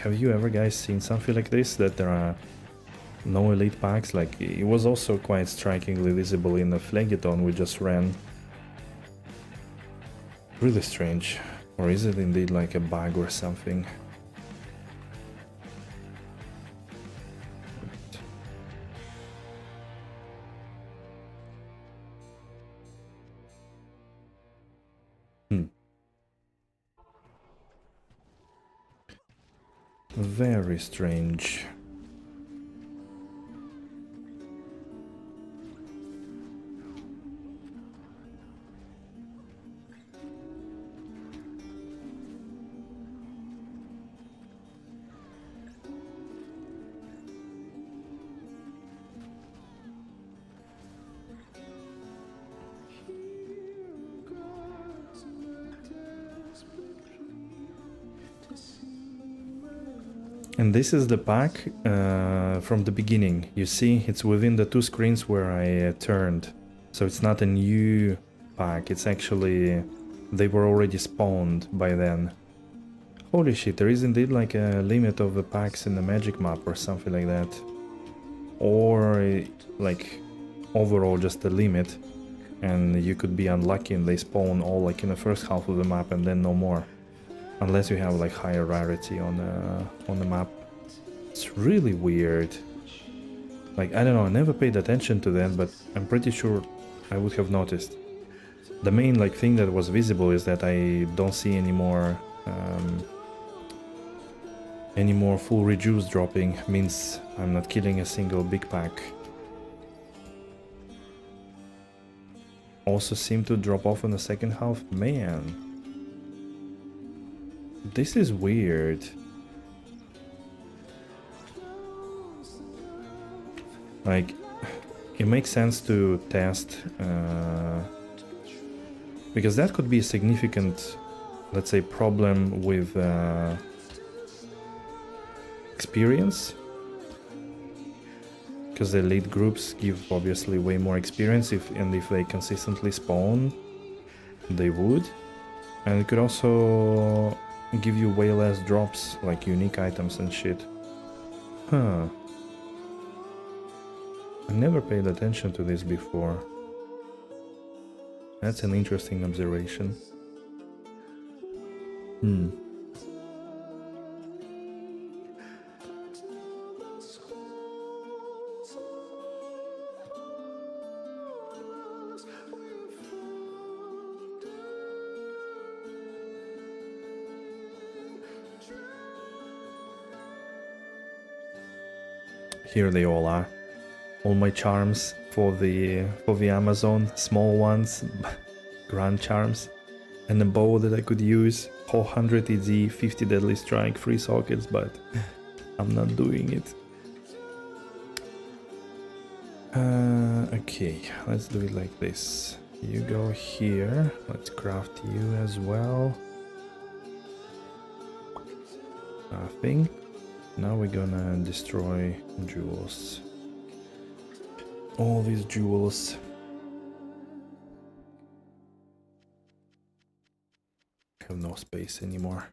Have you ever guys seen something like this, that there are no elite packs? Like, it was also quite strikingly visible in the Phlegeton we just ran. Really strange. Or is it indeed like a bug or something? Very strange. And this is the pack from the beginning. You see, it's within the 2 screens where I turned. So it's not a new pack, it's actually... they were already spawned by then. Holy shit, there is indeed like a limit of the packs in the magic map or something like that. Or like overall just a limit. And you could be unlucky and they spawn all like in the first half of the map and then no more. Unless you have like higher rarity on the map. It's really weird. Like, I don't know, I never paid attention to that, but I'm pretty sure I would have noticed. The main like thing that was visible is that I don't see any more full reduce dropping. Means I'm not killing a single big pack. Also seem to drop off in the second half. Man. This is weird. Like, it makes sense to test, because that could be a significant, let's say, problem with experience. Because the elite groups give obviously way more experience, if they consistently spawn, they would. And it could also give you way less drops, like unique items and shit. Huh. I never paid attention to this before. That's an interesting observation. Here they all are. All my charms for the Amazon, small ones, grand charms, and a bow that I could use. 400 EZ, 50 deadly strike, 3 sockets, but I'm not doing it. Okay, let's do it like this. You go here. Let's craft you as well. Nothing. Now we're gonna destroy jewels. All these jewels. Have no space anymore.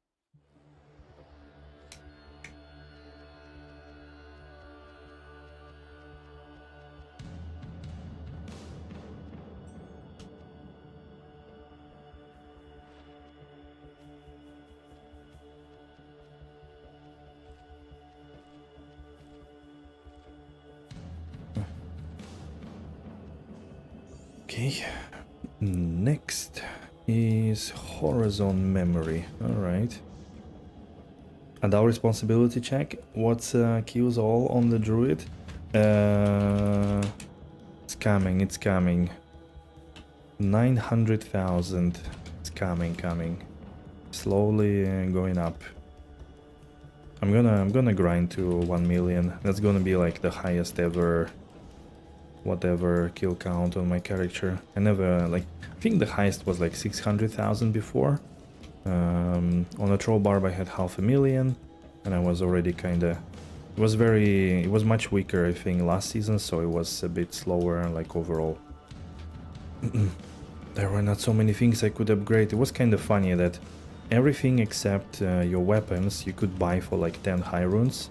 Okay, next is Horizon Memory. Alright. And our responsibility check. What's kills all on the druid? It's coming, it's coming. 900,000. It's coming. Slowly going up. I'm gonna grind to 1 million. That's gonna be like the highest ever whatever kill count on my character. I never, like, I think the highest was like 600,000 before. On a troll barb I had 500,000 and I was already kinda It was much weaker, I think, last season, so it was a bit slower, like, overall. There were not so many things I could upgrade. It was kind of funny that everything except your weapons you could buy for like 10 high runes.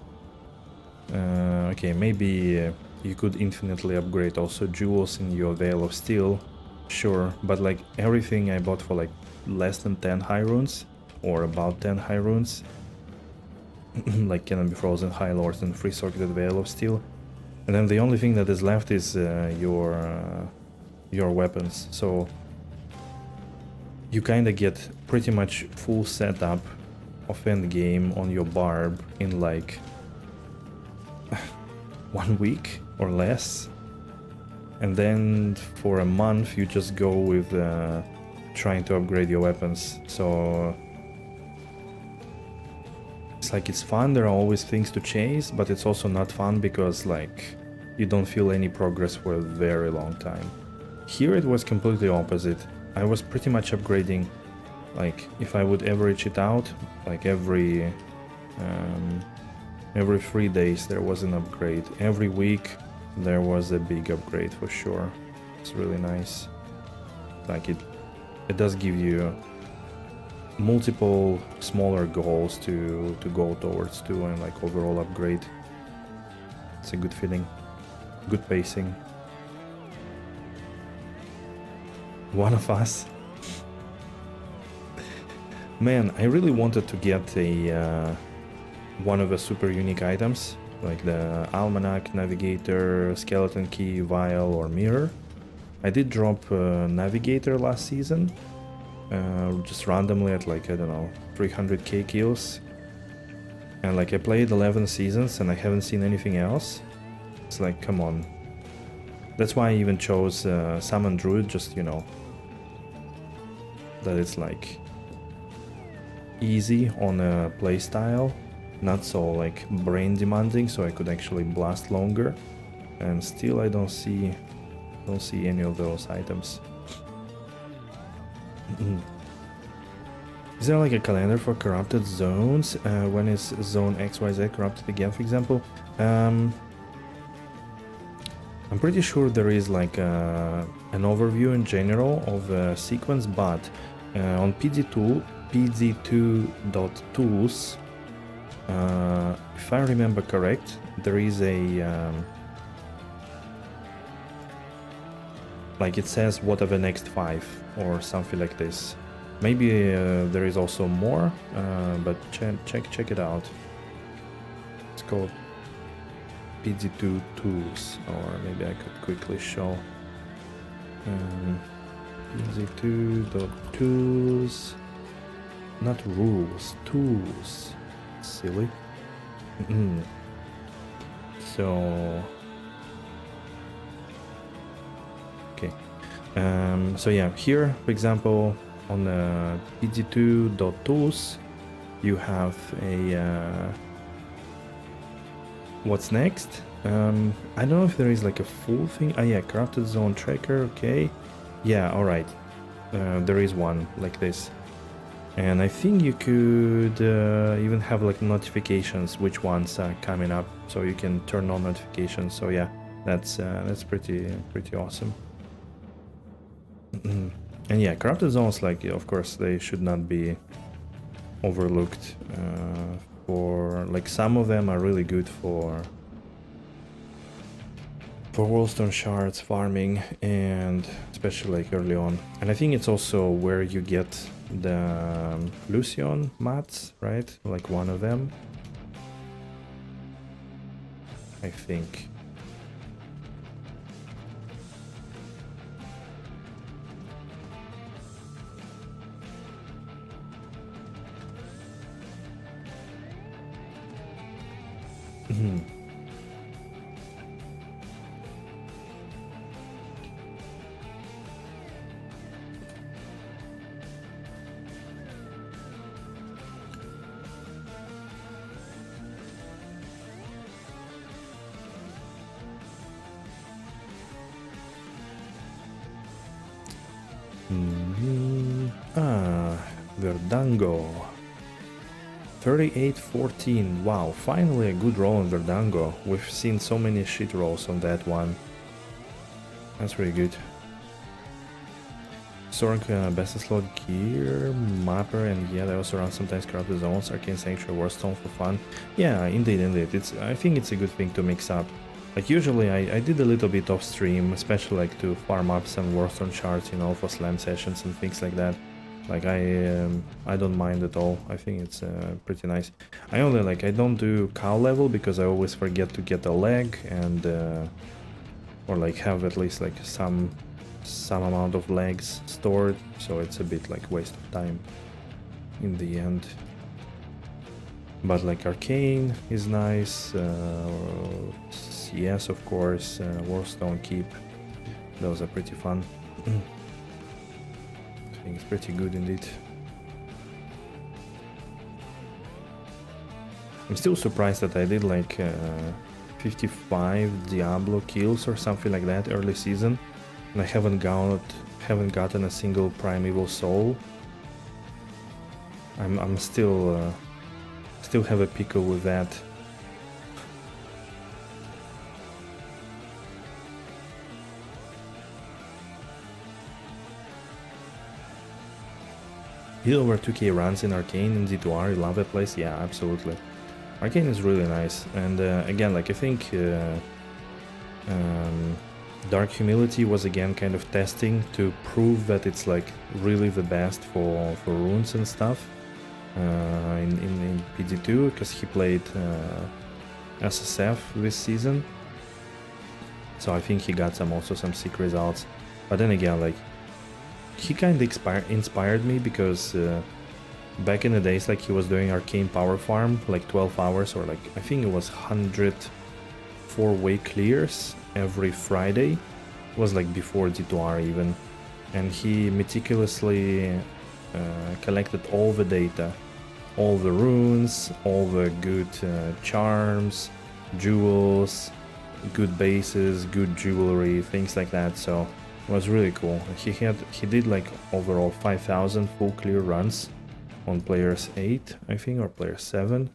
Okay, maybe you could infinitely upgrade also jewels in your Veil of Steel, sure, but like everything I bought for like less than 10 high runes, or about 10 high runes, like Cannot Be Frozen, High Lords, and Free Socketed Veil of Steel. And then the only thing that is left is your weapons, so you kinda get pretty much full setup of endgame on your barb in like 1 week or less, and then for a month you just go with trying to upgrade your weapons. So it's like it's fun, there are always things to chase, but it's also not fun because like you don't feel any progress for a very long time. Here it was completely opposite. I was pretty much upgrading, like if I would average it out, like every 3 days there was an upgrade. Every week there was a big upgrade for sure. It's really nice. Like it does give you multiple smaller goals to go towards too, and like overall upgrade. It's a good feeling, good pacing. One of us. Man, I really wanted to get a one of the super unique items, like the Almanac, Navigator, Skeleton Key, Vial, or Mirror. I did drop Navigator last season, just randomly at like, I don't know, 300k kills. And like I played 11 seasons and I haven't seen anything else. It's like, come on. That's why I even chose Summon Druid, just, you know, that it's like easy on a playstyle, not so like brain demanding, so I could actually blast longer. And still I don't see any of those items. Is there like a calendar for corrupted zones? When is zone XYZ corrupted again, for example? I'm pretty sure there is like an overview in general of a sequence, but on PD2.tools, if I remember correct, there is a like it says what are the next 5 or something like this. Maybe there is also more, but check it out. It's called PD2 tools, or maybe I could quickly show. PD2.tools, not rules, tools. Silly. So okay. So yeah, here, for example, on PD2.tools, you have a what's next? I don't know if there is like a full thing. Ah yeah, corrupted zone tracker, okay. Yeah, alright. There is one like this. And I think you could even have like notifications which ones are coming up, so you can turn on notifications. So yeah, that's pretty awesome. And yeah, corrupted zones, like, of course, they should not be overlooked. For like some of them are really good for Worldstone shards farming, and especially like early on. And I think it's also where you get the Lucion mats, right? Like one of them, I think. Verdango. 38-14. Wow, finally a good roll on Verdango. We've seen so many shit rolls on that one. That's really good. Sorg, best slot gear, mapper, and yeah, they also run sometimes corrupted zones, Arcane Sanctuary, Warstone for fun. Yeah, indeed. I think it's a good thing to mix up. Like usually I did a little bit off stream, especially like to farm up some Warstone shards, you know, for slam sessions and things like that. Like I don't mind at all. I think it's pretty nice. I don't do cow level because I always forget to get a leg and or like have at least like some amount of legs stored, so it's a bit like waste of time in the end. But like Arcane is nice, yes, of course, Warstone Keep, those are pretty fun. I think it's pretty good indeed. I'm still surprised that I did like 55 Diablo kills or something like that early season, and I haven't gotten a single primeval soul. I'm still have a pickle with that. Did over 2k runs in Arcane and D2R, you love that place? Yeah, absolutely. Arcane is really nice, and again, like I think Dark Humility was again kind of testing to prove that it's like really the best for runes and stuff in PD2, because he played SSF this season, so I think he got also some sick results. But then again, like he kind of inspired me because back in the days, like he was doing Arcane Power Farm like 12 hours, or like I think it was 100 4-way clears every Friday. It was like before D2R even, and he meticulously collected all the data, all the runes, all the good charms, jewels, good bases, good jewelry, things like that. So it was really cool. He did like overall 5,000 full clear runs on players 8, I think, or player 7,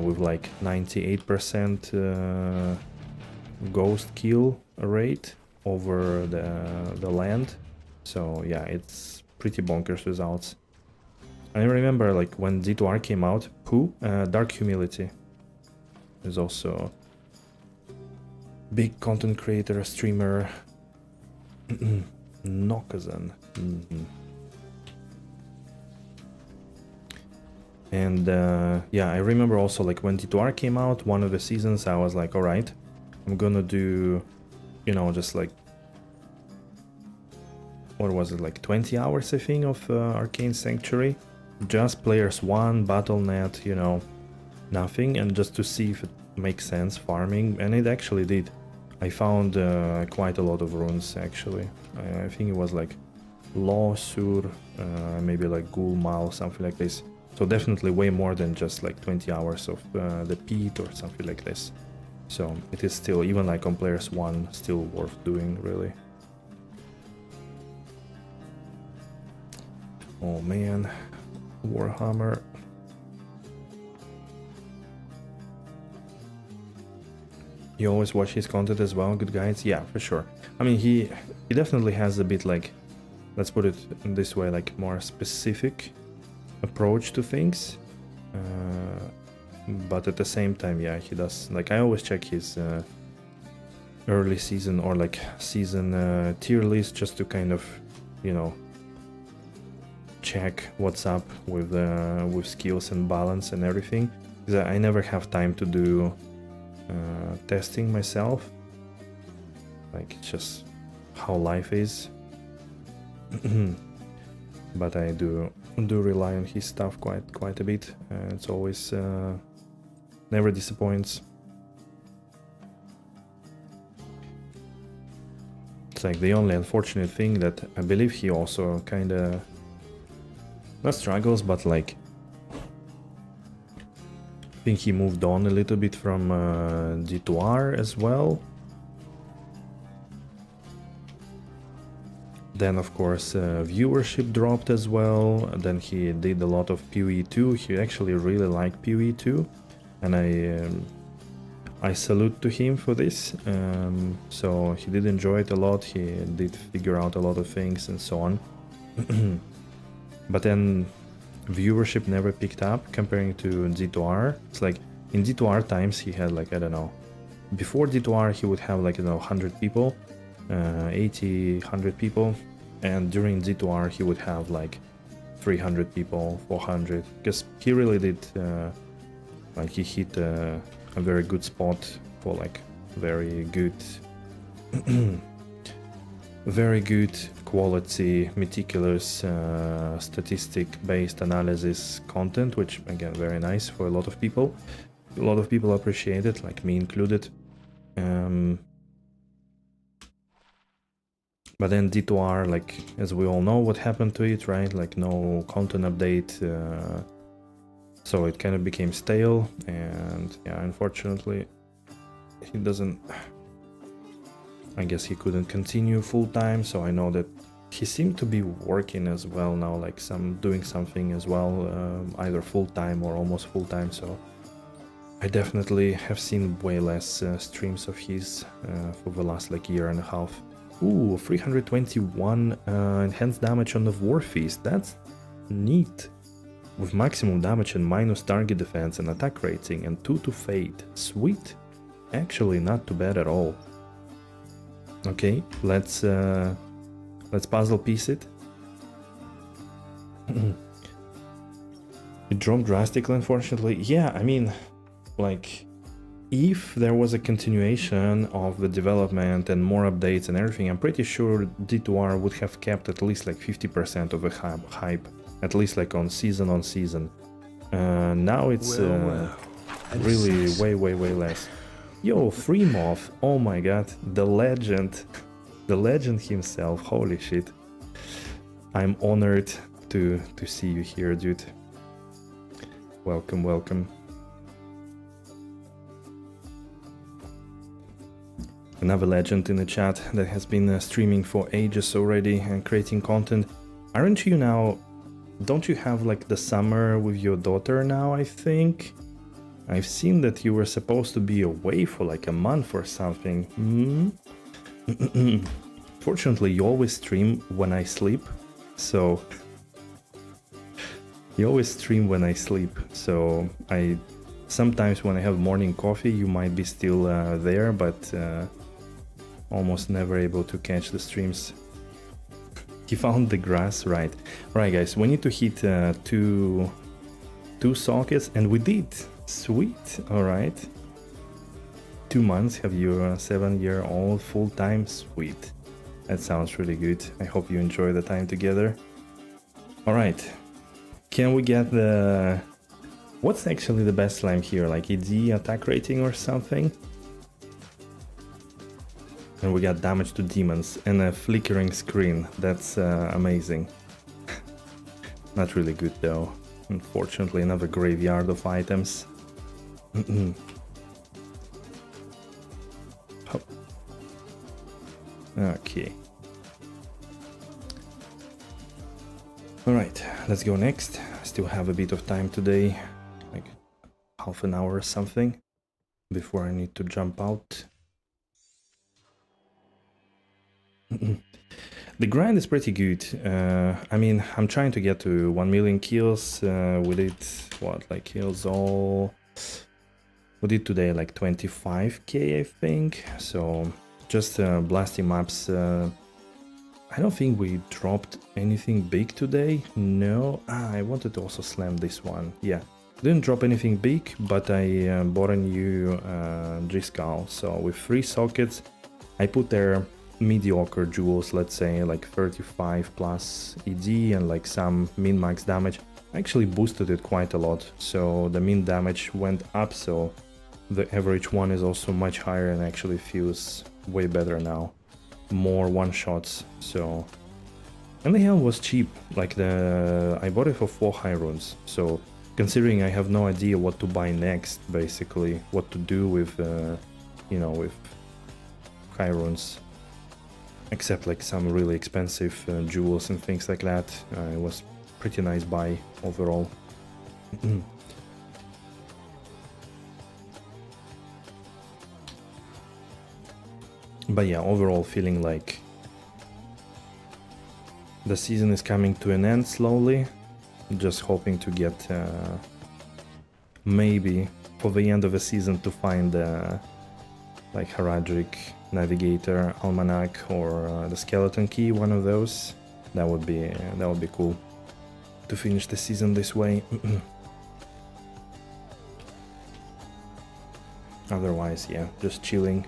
with like 98% ghost kill rate over the land. So yeah, it's pretty bonkers results. I remember like when D2R came out, Dark Humility is also big content creator, streamer, Nokazan. And yeah, I remember also like when D2R came out, one of the seasons, I was like, all right, I'm gonna do, you know, just like, what was it, like 20 hours I think of Arcane Sanctuary, just players 1, Battle.net, you know, nothing, and just to see if it makes sense farming, and it actually did. I found quite a lot of runes actually. I think it was like Law, Sur, maybe like Ghoul Mal, something like this. So definitely way more than just like 20 hours of the Pete or something like this. So it is still, even like on players 1, still worth doing really. Oh man, Warhammer. You always watch his content as well, good guides? Yeah, for sure. I mean, he definitely has a bit like, let's put it in this way, like more specific approach to things. But at the same time, yeah, he does, like I always check his early season or like season tier list just to kind of, you know, check what's up with skills and balance and everything. Because I never have time to do testing myself, like it's just how life is. But I do rely on his stuff quite a bit, and it's always never disappoints. It's like the only unfortunate thing that I believe he also kind of not struggles, but like I think he moved on a little bit from D2R as well. Then of course viewership dropped as well. Then he did a lot of PD2. He actually really liked PD2, and I salute to him for this. So he did enjoy it a lot. He did figure out a lot of things and so on. But then viewership never picked up comparing to D2R. It's like in D2R times he had like, I don't know, before D2R he would have like, you know, 100 people, 80, 100 people, and during D2R he would have like 300 people, 400, because he really did, like he hit a very good spot for like very good very good quality, meticulous, statistic-based analysis content, which again very nice for a lot of people. A lot of people appreciate it, like me included. But then D2R, like as we all know what happened to it, right? Like no content update, so it kind of became stale, and yeah, unfortunately he doesn't, I guess he couldn't continue full time. So I know that he seemed to be working as well now, like doing something as well, either full time or almost full time. So I definitely have seen way less streams of his for the last like year and a half. Ooh, 321 enhanced damage on the War Feast. That's neat. With maximum damage and minus target defense and attack rating and 2 to fade. Sweet. Actually not too bad at all. Okay, let's puzzle piece it. It dropped drastically, unfortunately. Yeah, I mean, like, if there was a continuation of the development and more updates and everything, I'm pretty sure D2R would have kept at least like 50% of the hype, at least like on season. Now it's really way less. Yo, Freemoth, oh my god, the legend himself, holy shit. I'm honored to see you here, dude. Welcome. Another legend in the chat that has been streaming for ages already and creating content. Aren't you now, don't you have like the summer with your daughter now, I think? I've seen that you were supposed to be away for like a month or something. Fortunately, you always stream when I sleep, so... You always stream when I sleep, so sometimes when I have morning coffee, you might be still there, but almost never able to catch the streams. He found the grass, right. Alright guys, we need to hit two sockets, and we did! Sweet, alright. 2 months, have your 7-year-old full-time? Sweet. That sounds really good. I hope you enjoy the time together. Alright. Can we get the... What's actually the best slime here? Like ED attack rating or something? And we got damage to demons and a flickering screen. That's amazing. Not really good though. Unfortunately, another graveyard of items. Okay. Alright, let's go next. I still have a bit of time today, like half an hour or something, before I need to jump out. The grind is pretty good. I mean, I'm trying to get to 1 million kills. We did, what, like kills all... We did today like 25k, I think. So just blasting maps. I don't think we dropped anything big today. No. I wanted to also slam this one. Yeah. Didn't drop anything big, but I bought a new G-Skull. So with 3 sockets, I put there mediocre jewels, let's say like 35 plus ED and like some min-max damage. I actually boosted it quite a lot, so the min damage went up, so the average one is also much higher and actually feels way better now. More one-shots, so... And the hell was cheap, like I bought it for 4 high runes, so considering I have no idea what to buy next, basically, what to do with, you know, with high runes. except like some really expensive jewels and things like that. It was pretty nice buy overall. But yeah, overall feeling like the season is coming to an end slowly. Just hoping to get maybe for the end of the season to find like Haradric Navigator Almanac or the Skeleton Key, one of those. That would be cool to finish the season this way. Otherwise, yeah, just chilling.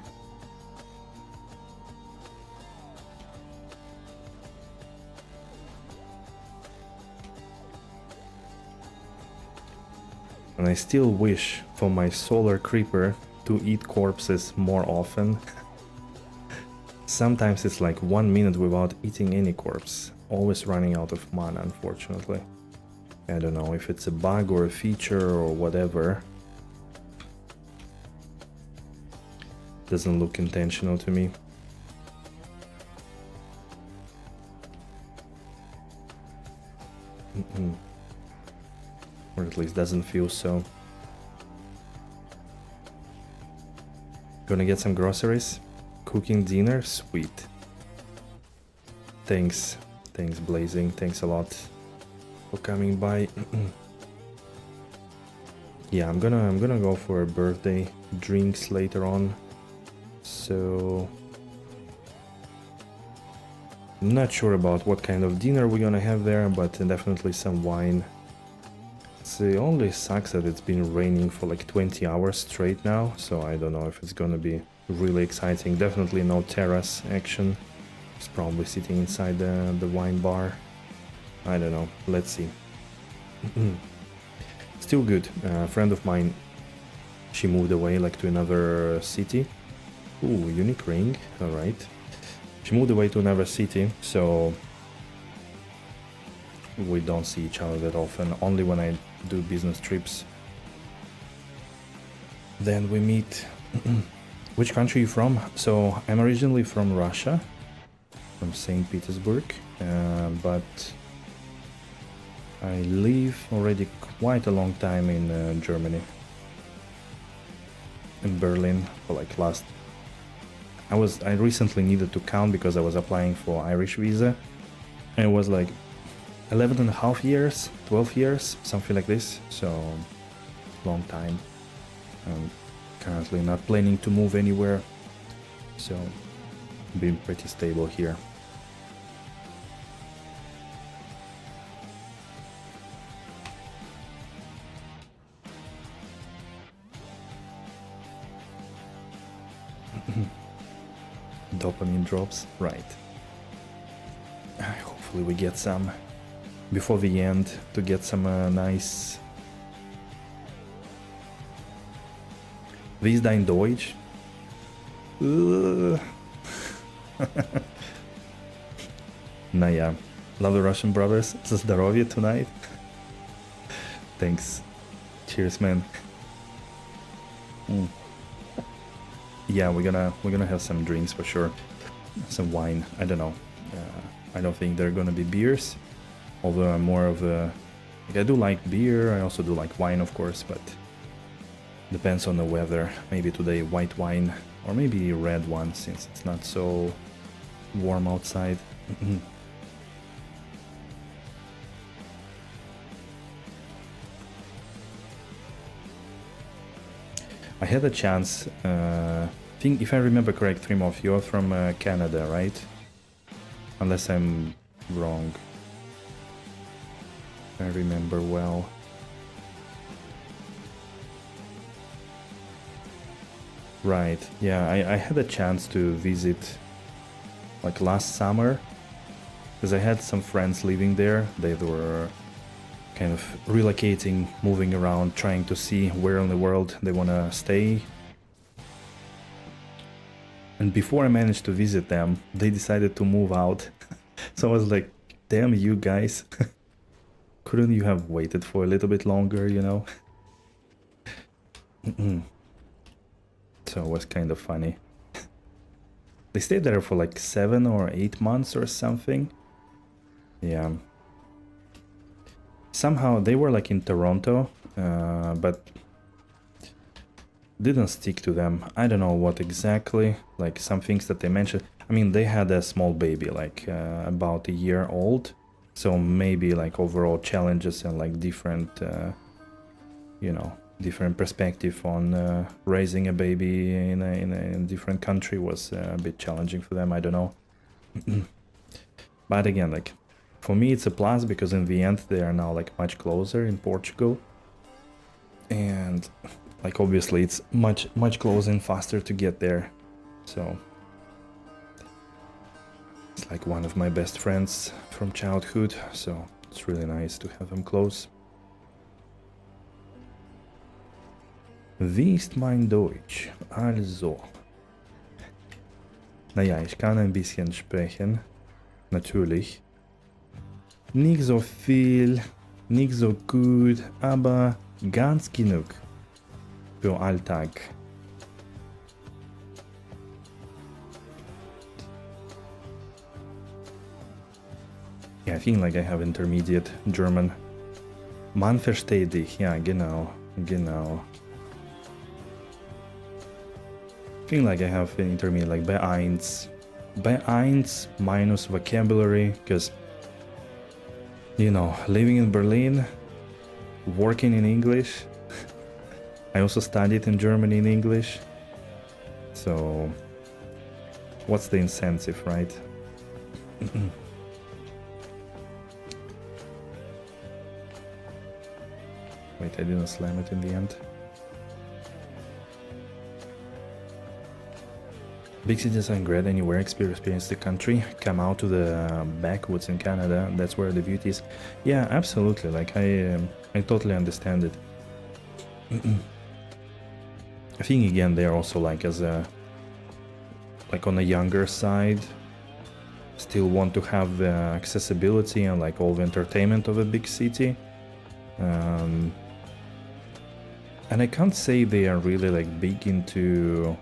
And I still wish for my solar creeper to eat corpses more often. Sometimes it's like 1 minute without eating any corpse. Always running out of mana, unfortunately. I don't know if it's a bug or a feature or whatever. Doesn't look intentional to me. Or at least doesn't feel so. Gonna get some groceries. Cooking dinner? Sweet. Thanks. Thanks, Blazing. Thanks a lot for coming by. Yeah, I'm gonna go for birthday drinks later on. So I'm not sure about what kind of dinner we're gonna have there, but definitely some wine. It only sucks that it's been raining for like 20 hours straight now, so I don't know if it's gonna be really exciting. Definitely no terrace action. It's probably sitting inside the wine bar. I don't know. Let's see. Still good. A friend of mine, she moved away like to another city. Ooh, unique ring. Alright. She moved away to another city, so we don't see each other that often. Only when I do business trips, then we meet. Which country are you from? So I'm originally from Russia, from St. Petersburg, but I live already quite a long time in Germany, in Berlin, for like last. I recently needed to count because I was applying for Irish visa, and it was like 11 and a half years, 12 years, something like this, so long time. I'm currently not planning to move anywhere, so being pretty stable here. Dopamine drops, right. Hopefully we get some before the end to get some nice. Wie ist dein Deutsch? Naja, love the Russian brothers. За здоровье tonight. Thanks. Cheers, man. Yeah, we're gonna have some drinks for sure. Some wine. I don't know. I don't think they're gonna be beers. Although I'm more of a... Like, I do like beer, I also do like wine, of course, but depends on the weather. Maybe today white wine, or maybe red one, since it's not so warm outside. I had a chance, think if I remember correct, Trimov, you're from Canada, right? Unless I'm wrong. I remember well. Right, yeah, I had a chance to visit like last summer, because I had some friends living there. They were kind of relocating, moving around, trying to see where in the world they want to stay. And before I managed to visit them, they decided to move out. So I was like, damn you guys. Couldn't you have waited for a little bit longer, you know? So it was kind of funny. They stayed there for like 7 or 8 months or something. Yeah. Somehow they were like in Toronto, but didn't stick to them. I don't know what exactly, like some things that they mentioned. I mean, they had a small baby, like about a year old. So maybe like overall challenges and like different, you know, different perspective on raising a baby in a different country was a bit challenging for them. I don't know. But again, like for me it's a plus because in the end they are now like much closer in Portugal, and like obviously it's much closer and faster to get there. So it's like one of my best friends from childhood, so it's really nice to have him close. Wie ist mein Deutsch? Also. Naja, ich kann ein bisschen sprechen. Natürlich. Nicht so viel, nicht so gut, aber ganz genug für Alltag. Yeah, I think like I have intermediate German. Man versteht dich, ja, genau, genau. I think like I have an intermediate, like B1. B1 minus vocabulary, because, you know, living in Berlin, working in English. I also studied in Germany in English. So, what's the incentive, right? Wait, I didn't slam it in the end. Big cities are great anywhere, experience the country, come out to the backwoods in Canada, that's where the beauty is. Yeah, absolutely, like I totally understand it. I think again they're also like as a, like on the younger side, still want to have the accessibility and like all the entertainment of a big city. And I can't say they are really like big into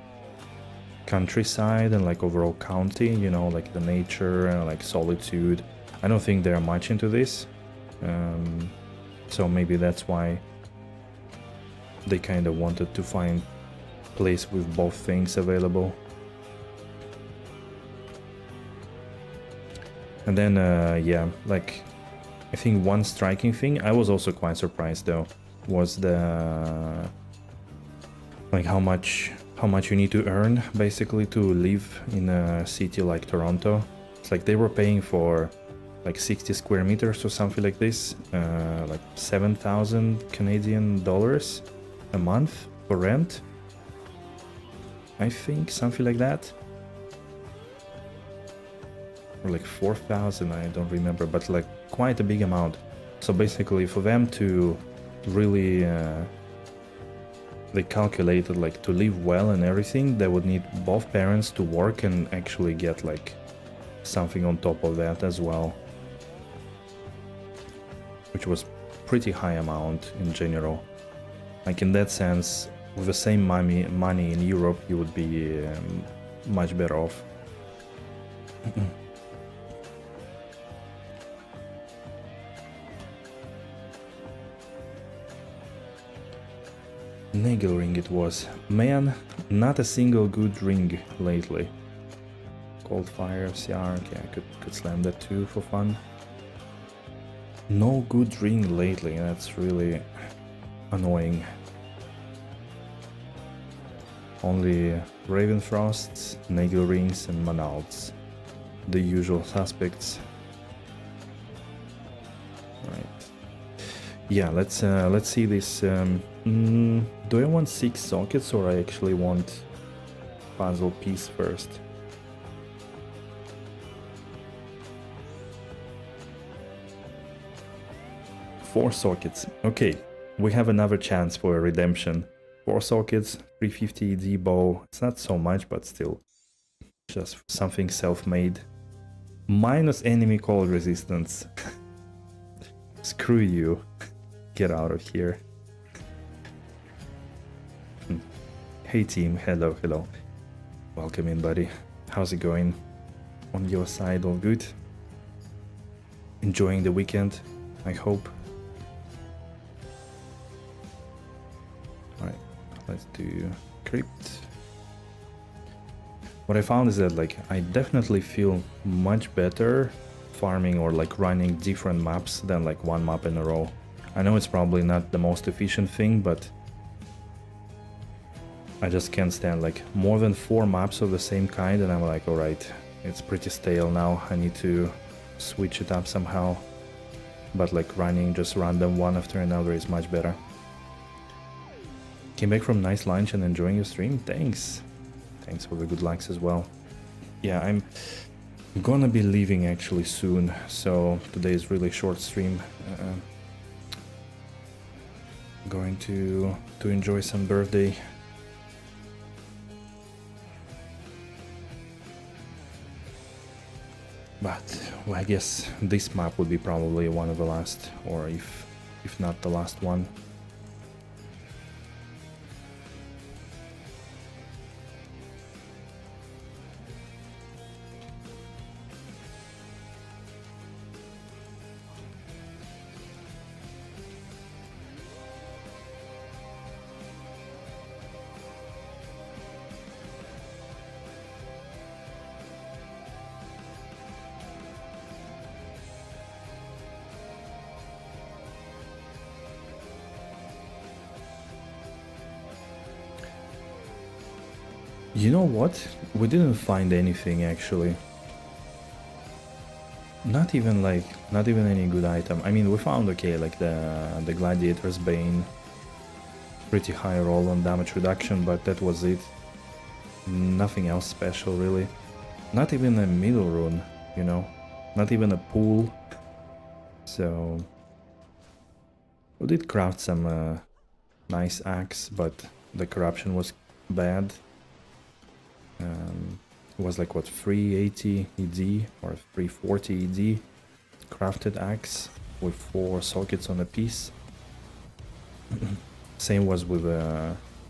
countryside and like overall county, you know, like the nature and like solitude. I don't think they're much into this, so maybe that's why they kind of wanted to find place with both things available. And then yeah, like I think one striking thing I was also quite surprised though was the like how much you need to earn basically to live in a city like Toronto. It's like they were paying for like 60 square meters or something like this, like 7,000 Canadian dollars a month for rent, I think, something like that, or like 4,000, I don't remember, but like quite a big amount. So basically for them to really they calculated like to live well and everything, they would need both parents to work and actually get like something on top of that as well, which was pretty high amount in general. Like in that sense, with the same money in Europe, you would be much better off. Nagel ring it was. Man, not a single good ring lately. Cold fire, CR, okay, I could slam that too for fun. No good ring lately, that's really annoying. Only Ravenfrosts, Nagel rings and Manalds. The usual suspects. Right. Yeah, let's see this. Do I want 6 sockets or I actually want puzzle piece first? Four sockets. Okay, we have another chance for a redemption. 4 sockets, 350 D-bow. It's not so much, but still. Just something self-made. Minus enemy cold resistance. Screw you. Get out of here. Hey team, hello. Welcome in, buddy. How's it going on your side? All good? Enjoying the weekend, I hope. Alright, let's do crypt. What I found is that like I definitely feel much better farming or like running different maps than like one map in a row. I know it's probably not the most efficient thing, but I just can't stand like more than 4 maps of the same kind and I'm like, alright, it's pretty stale now, I need to switch it up somehow. But like running just random one after another is much better. Came back from nice lunch and enjoying your stream, thanks. Thanks for the good likes as well. Yeah, I'm gonna be leaving actually soon, so today is really short stream. Going to enjoy some birthday. But well, I guess this map would be probably one of the last, or if not the last one. You know what? We didn't find anything actually. Not even any good item. I mean, we found okay, like the Gladiator's Bane, pretty high roll on damage reduction, but that was it. Nothing else special really. Not even a middle rune, you know, not even a pool. So we did craft some nice axe, but the corruption was bad. It was like what, 380 ED or 340 ED crafted axe with 4 sockets on a piece. Same was with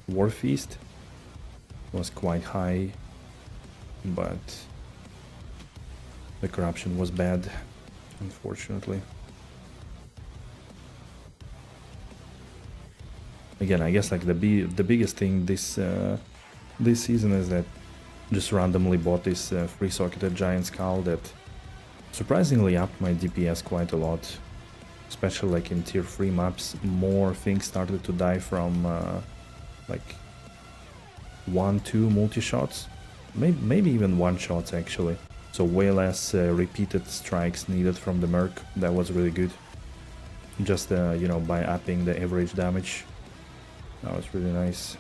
War Feast. It was quite high, but the corruption was bad, unfortunately. Again, I guess like the biggest thing this season is that just randomly bought this 3-socketed giant skull that surprisingly upped my DPS quite a lot, especially like in tier 3 maps. More things started to die from like 1-2 multi-shots, maybe even 1-shots actually, so way less repeated strikes needed from the merc. That was really good, just you know, by upping the average damage. That was really nice.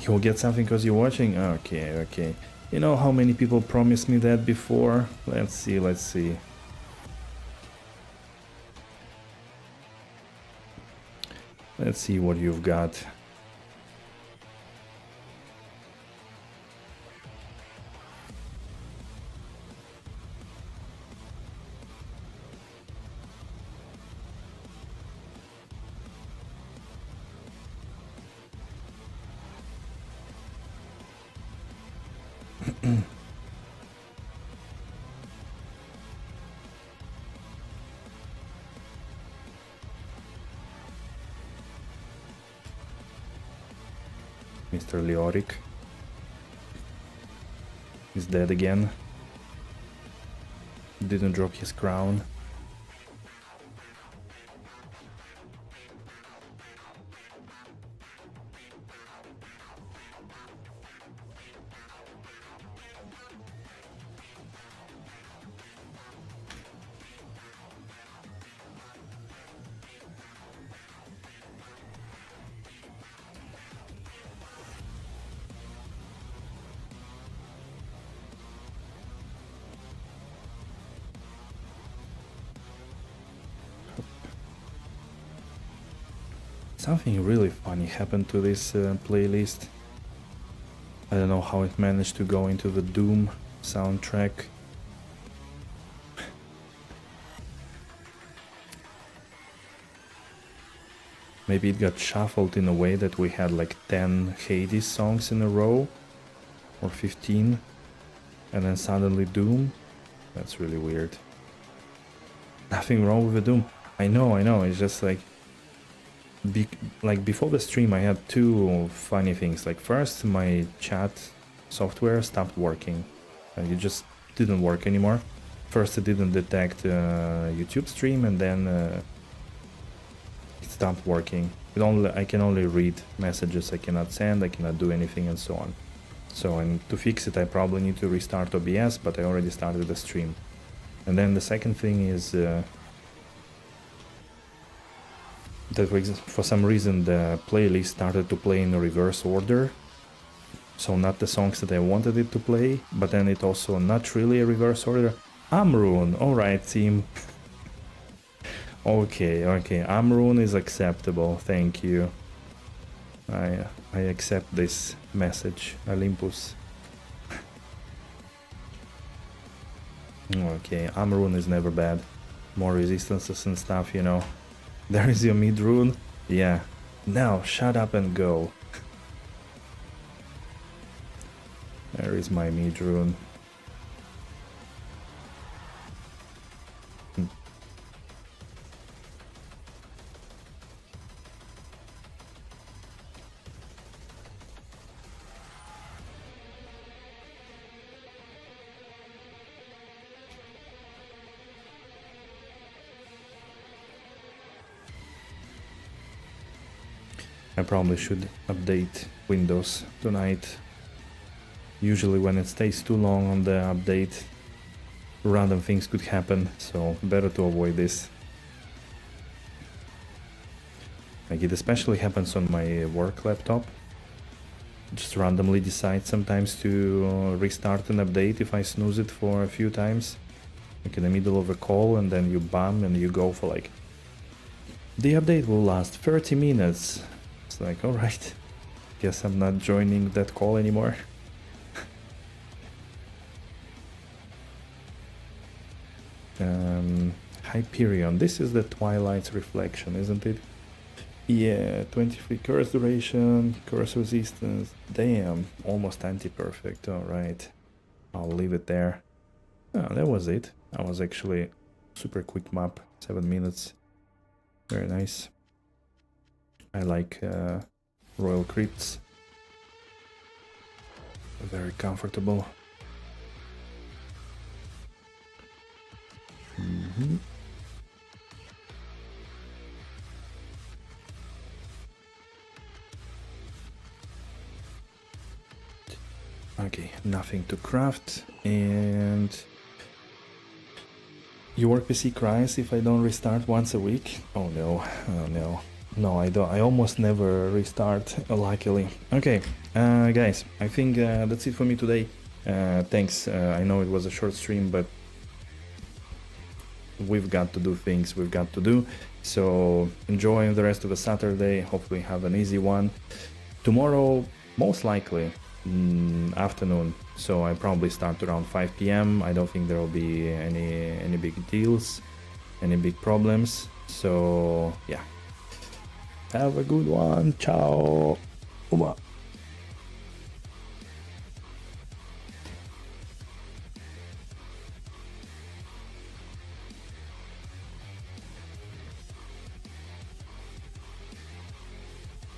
You'll get something because you're watching? Okay, okay. You know how many people promised me that before? Let's see, let's see. Let's see what you've got. Mr. Leoric is dead again. Didn't drop his crown. Something really funny happened to this playlist. I don't know how it managed to go into the Doom soundtrack. Maybe it got shuffled in a way that we had like 10 Hades songs in a row, or 15, and then suddenly Doom. That's really weird. Nothing wrong with the Doom. I know, it's just like... before the stream I had two funny things. Like first, my chat software stopped working. It just didn't work anymore. First it didn't detect YouTube stream, and then it stopped working. I can only read messages, I cannot send, I cannot do anything, and so on. So, and to fix it I probably need to restart OBS, but I already started the stream. And then the second thing is that for some reason the playlist started to play in a reverse order. So not the songs that I wanted it to play, but then it also not really a reverse order. Amrune, alright team. Okay, Amrune is acceptable, thank you. I accept this message, Olympus. Okay, Amrune is never bad. More resistances and stuff, you know. There is your mid rune. Yeah. Now, shut up and go. There is my mid rune. I probably should update Windows tonight. Usually when it stays too long on the update, random things could happen, so better to avoid this. Like it especially happens on my work laptop. Just randomly decide sometimes to restart an update if I snooze it for a few times. Like in the middle of a call, and then you bam and you go for like... The update will last 30 minutes. It's like, alright, guess I'm not joining that call anymore. Hyperion, this is the Twilight's reflection, isn't it? Yeah, 23 curse duration, curse resistance, damn, almost anti-perfect, alright. I'll leave it there. Oh, that was it. That was actually super quick map, 7 minutes. Very nice. I like Royal Crypts. Very comfortable. Okay, nothing to craft, and your PC cries if I don't restart once a week. Oh no, oh no. No, I don't. I almost never restart, luckily. Okay, guys, I think that's it for me today. Thanks. I know it was a short stream, but we've got to do things we've got to do. So enjoy the rest of the Saturday. Hopefully have an easy one. Tomorrow, most likely, afternoon. So I probably start around 5 p.m. I don't think there will be any big deals, any big problems. So yeah. Have a good one. Ciao. Uma.